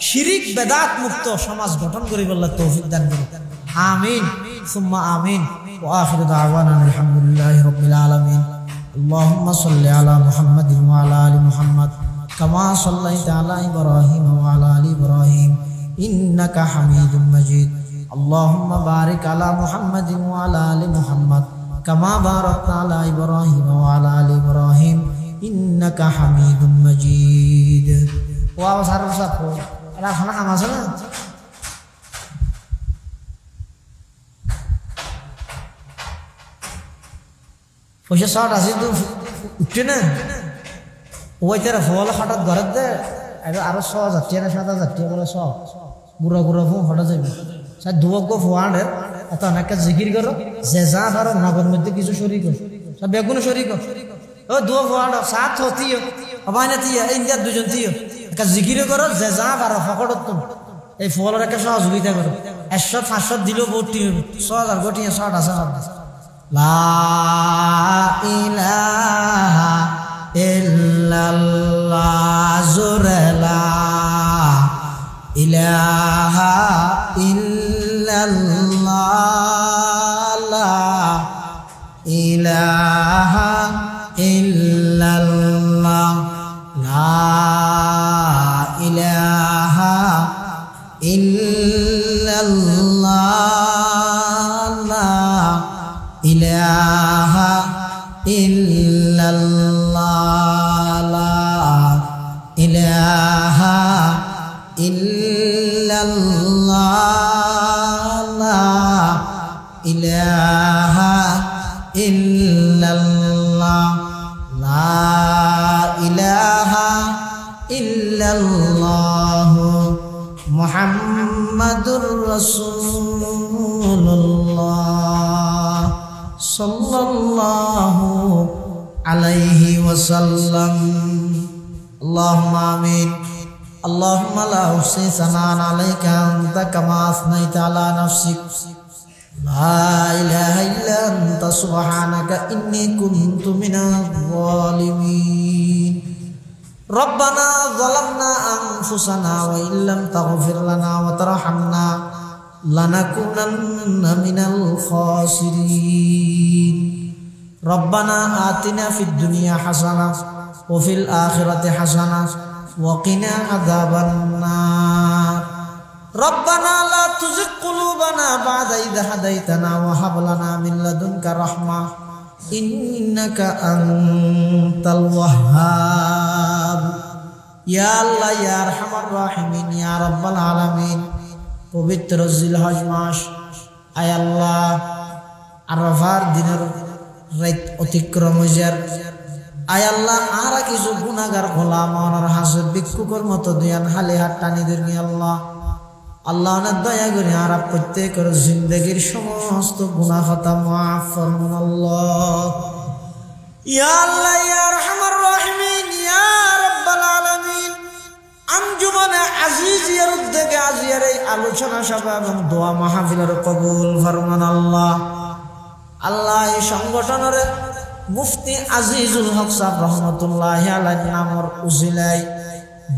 শিরিক বেদাত মুক্ত সমাজ গঠন করি বললে তৌফিক দান করি। আমিন সুম্মা আমিন। ওয়া আখিরু দাওয়ানা আলহামদুলিল্লাহি রাব্বিল আলামিন। আল্লাহুম্মা সাল্লি আলা মুহাম্মাদিন ওয়া আলা আলি মুহাম্মাদ কামা সাল্লাইতা আলা ইব্রাহিম ওয়া আলা আলি ইব্রাহিম ইন্নাকা হামিদুম মাজিদ। আল্লাহুম্মা বারিক আলা মুহাম্মাদিন ওয়া আলা আলি মুহাম্মাদ কামা বারাকতা আলা ইব্রাহিম ওয়া আলা আলি ইব্রাহিম ইন্নাকা হামিদুম মাজিদ। ওয়া সারফ সাফ এরা খানা কাম আছে না? পয়সা শর্ট আছে তো উঠছে না ওই তারা ফল হঠাৎ ঘরের দে আরো 6,000 টাকা 7,000 টাকা বলে সব বুড়া বুড়া ফোন হঠাৎ যাবে স্যার দুবক ফোয়ানের এত অনেকটা জিকির করো যে যা পারো নগর মধ্যে কিছু শরীর কর সব বেগুনো শরীর কর ও দুয়া ফোয়ান সাত হতিও অবাইনা তিয়া ইন্ডিয়া দুজন थियो একটা জিকির করো যে যা পারো ফকড়ত তুমি এই ফলের একটা সহযোগিতা করো 100-500 দিলেও ভর্তি 6,000 কোটি শর্ট আছে সব লা ইলাহা ইল্লাল্লাহ জুরলা ইলাহা ইল্লাল্লাহ লা ইলাহা ইল্লাল্লাহ লা ইলাহা ইল্লাল্লাহ লা ইলাহা ইল্লাল্লাহ লা ইলাহা ইল্লাল্লাহ লা ইলাহা ইল্লাল্লাহ লা ইলাহা ইল্লাল্লাহ মুহাম্মাদুর রাসূলুল্লাহ সাল্লাল্লাহু আলাইহি ওয়াসাল্লাম। আল্লাহুম্মা আমিন। আল্লাহুম্মা লা উহসি সানান আলাইকা আনতা কামা আসনাইতা আলা নাফসিক লা ইলাহা ইল্লা আনতা সুবহানাকা ইন্নী কুনতু মিনাজ জালিমিন। রব্বানা যালামনা আনফুসানা ওয়া ইল্লাম তাগফির লানা ওয়া তারহামনা লানাকুনান্না মিনাল খাসিরিন। রব্বানা আতিনা ফিদ দুনিয়া হাসানাহ ওয়া ফিল আখিরাতি হাসানাহ ওয়া কিনা আযাবান নার। রব্বানা লা তুযিগ কুলুবানা বা'দা ইয হাদাইতানা ওয়া হাব লানা মিন লাদুনকা রাহমাহ ইন্নাকা আনতাল ওয়াহ্হাব। ইয়া আল্লাহ ইয়া আরহামার রাহিমিন ইয়া রাব্বাল আলামিন। পবিত্র জিলহজ মাস আয় আল্লাহ আরাফার দিনের রাত অতিক্রম হইয়ার আয় আল্লাহ আরা কিছু গুনাহগার গোলাম আর হাসে ভিক্ষুকের মতো দুয়ান হালে হাত টানি দেনি আল্লাহ আল্লাহ না দয়া করে আর প্রত্যেকের জিন্দেগীর সমস্ত গুনাহ খাতা মাফ ফরমান আল্লাহ। ইয়া আল্লাহ ইয়া আরহামার রাহিমিন ইয়া রাব্বাল আলামিন। আঞ্জুমানে আজিজিয়ার উদ্যোগে আজিয়ার এই আলোচনা সভা এবং দোয়া মাহফিলের কবুল ফরমান আল্লাহ। আল্লাহ এই সংগঠনের মুফতি আজিজুল হক সাহেব রহমতুল্লাহি আলাইহি নামর উসিলাই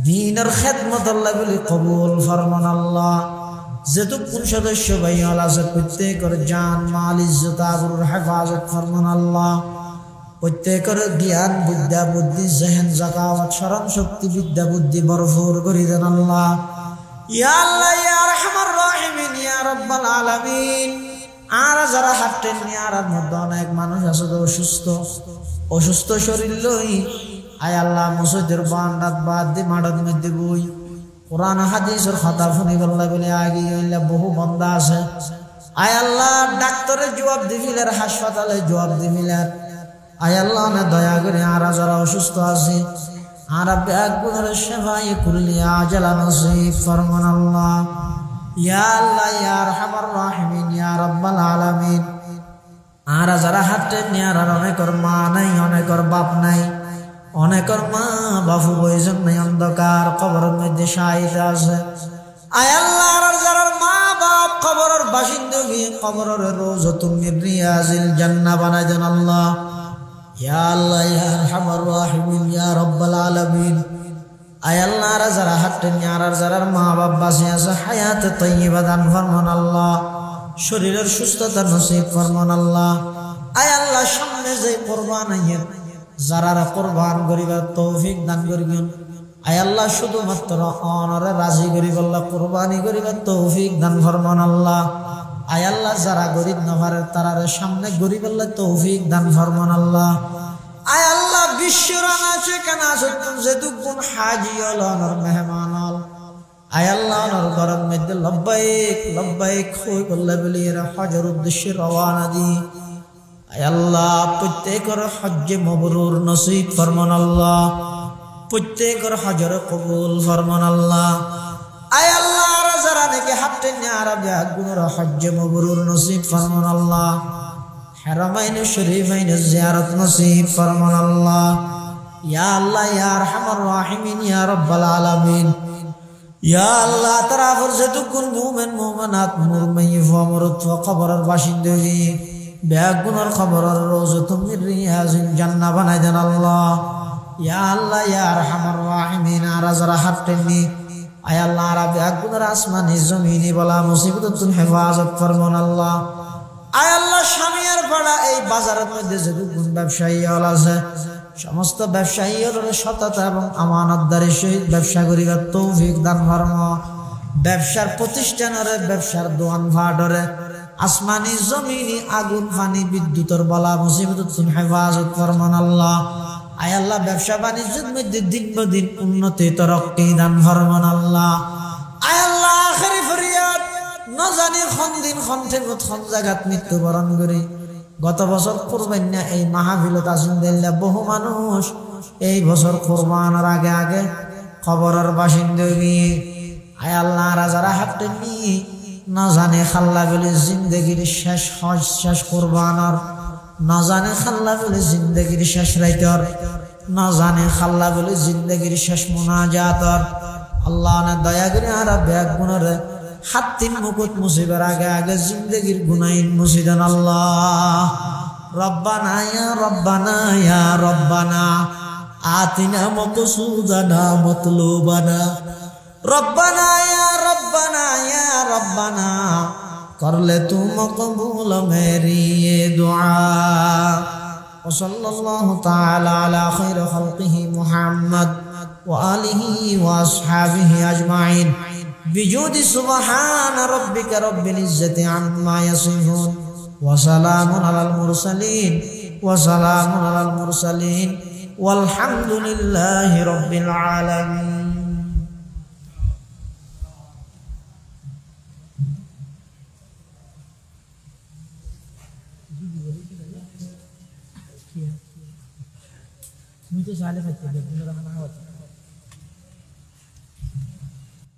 দ্বীনের খেদমত আল্লাহ বলি কবুল ফরমান আল্লাহ। যেটুকুন সদস্য ভাই আছে প্রত্যেকের জান মাল ইজ্জত আবরুর হেফাজত ফরমান আল্লাহ। প্রত্যেকের জ্ঞান বিদ্যা বুদ্ধি জেহেন জাকাওয়াত স্মরণ শক্তি বিদ্যা বুদ্ধি ভরপুর করে দেন আল্লাহ। ইয়া আল্লাহ ইয়া আরহামার রাহিমিন ইয়া রাব্বাল আলামিন। আর যারা হাঁটতেন আর মধ্যে অনেক মানুষ আছে অসুস্থ শরীর লই আয় আল্লাহ মসজিদের বান্দাত বাদ দি মাঠের মধ্যে বই কোরআন হাদিসের খাতা শুনি গল্লা বলে আগে হইলে বহু বন্দা আছে আয় আল্লাহ ডাক্তারের জবাব দিবিলের হাসপাতালে জবাব দিবিলের আয় আল্লাহ না দয়া করে আর যারা অসুস্থ আছে আর ব্যাগুনের সেবায় কুল্লি আজালা নসিব ফরমান আল্লাহ। ইয়া আল্লাহ ইয়া আরহামার রাহিমিন ইয়া রাব্বাল আলামিন। আর যারা হাতে নিয়ার অনেকর মা নাই, অনেকর বাপ নাই, অনেকর মা বাপু বয়জন নাই, অন্ধকার কবরের মধ্যে শায়িত আছে। আয় আল্লাহ যারা মা বাপ কবরের বাসিন্দগি কবরের রওজাতুম মিন রিয়াজিল জান্নাহ বানাই দেন আল্লাহ। ইয়া আল্লাহ ইয়া আরহামার রাহিমিন ইয়া রাব্বাল আলামিন। আয় আল্লাহ যারা হাতে নিয়ার যারা মা বাপ বাঁচে আছে হায়াতে তাইয়্যিবা দান ফরমান আল্লাহ। শরীরের সুস্থতা নসিব ফরমান আল্লাহ। আয় আল্লাহ সামনে যে কুরবান আইয়ের যারা কুরবান করিবার তৌফিক দান করিবেন। আয় আল্লাহ শুধুমাত্র অনরে রাজি করিব আল্লাহ, কুরবানি করিবার তৌফিক দান ফরমান আল্লাহ। আয় আল্লাহ যারা গরিব নভারের তারারে সামনে গরিব আল্লাহ তৌফিক দান ফরমান আল্লাহ। আয় আল্লাহ বিশ্বর আনাচে কানা সত্যম যেতুকুন হাজি অলনর মেহমান হল। আয় আল্লাহ ওনার ঘরের মধ্যে লব্বাইক লব্বাইক হই বললে বলি এরা হজের উদ্দেশ্যে রওনা দি। আয় আল্লাহ প্রত্যেকের হজ্জে মবরুর নসিব ফরমান আল্লাহ, প্রত্যেকের হজর কবুল ফরমান আল্লাহ। আয় আল্লাহ যারা নাকি হাতে নিয়ারা ব্যাগুনের হজ্জে মবরুর নসিব ফরমান আল্লাহ। হারামাইন শরীফাইন জিয়ারত নসিব ফরমান আল্লাহ। ইয়া আল্লাহ ইয়া আরহামার রাহিমিন ইয়া রাব্বাল আলামিন। ইয়া আল্লাহ তারা যেতুকুন মুমিন মুমিনাত মুরমাইফ আমরত কবরের বাসিন্দগি ব্যাগুনের কবরের রওজাতুম মিন রিয়াজিল জান্নাহ বানাই দেন আল্লাহ। ইয়া আল্লাহ ইয়া আরহামার রাহিমিন। আর যারা হাঁটেননি আয় আল্লাহ ব্যাগুনের আসমানি জমিনি বলা মুসিবতুল হেফাজত ফরমান আল্লাহ। আয় আল্লাহ স্বামীর পাড়া এই বাজারের মধ্যে যেতুকুন ব্যবসায়ী হল আছে সমস্ত ব্যবসায়ীর সততা এবং আমানতদারির সহিত ব্যবসা করিবার তৌফিক দান ফরম। ব্যবসার প্রতিষ্ঠানের ব্যবসার দোয়ান ভাড়রে আসমানি জমিনি আগুন পানি বিদ্যুতের বলা মুসিবতুল হেফাজত ফরমান আল্লাহ। আয় আল্লাহ ব্যবসা বাণিজ্যের মধ্যে দিন দিন উন্নতি তরক্কি দান ফরমান আল্লাহ। আয় আল্লাহ আখেরি ফরিয়াদ ন জানি খন দিন খন থেকে খন জায়গাত মৃত্যুবরণ করি। গত বছর কুরবানিয়া এই মাহফিলত আসুন দিল্লা বহু মানুষ এই বছর কুরবানের আগে আগে কবরের বাসিন্দগি। আয় আল্লাহ যারা হাঁটেননি না জানে খাল্লা বলে জিন্দগির শেষ হজ শেষ কুরবানের, না জানে খাল্লা বলে জিন্দগির শেষ রাইতর, না জানে খাল্লা বলে জিন্দগির শেষ মুনাজাতর। আল্লাহ না দয়া করে আর ব্যাগ গুণরে হাত তিন মুকুট মুসিবার আগে আগে জিন্দগির গুনাইন মুসিদান আল্লাহ। রব্বানা ইয়া রব্বানা ইয়া রব্বানা আতিনা মকসুদানা মতলুবানা। রব্বানা ইয়া রব্বানা ইয়া রব্বানা করলে তু মকবুল মেরি ये दुआ। वसल्लल्लाहु ताला अला खैर खल्किही मुहम्मद व आलिही व अस्हाबिही अजमाइन बिजुदी सुबहान रब्बिका रब्बिल इज्जति अम्मा यसिफून व सलामुन अलल मुरसलीन व सलामुन अलल मुरसलीन वल्हम्दुलिल्लाहि रब्बिल आलामीन। मुझे साले बच्चे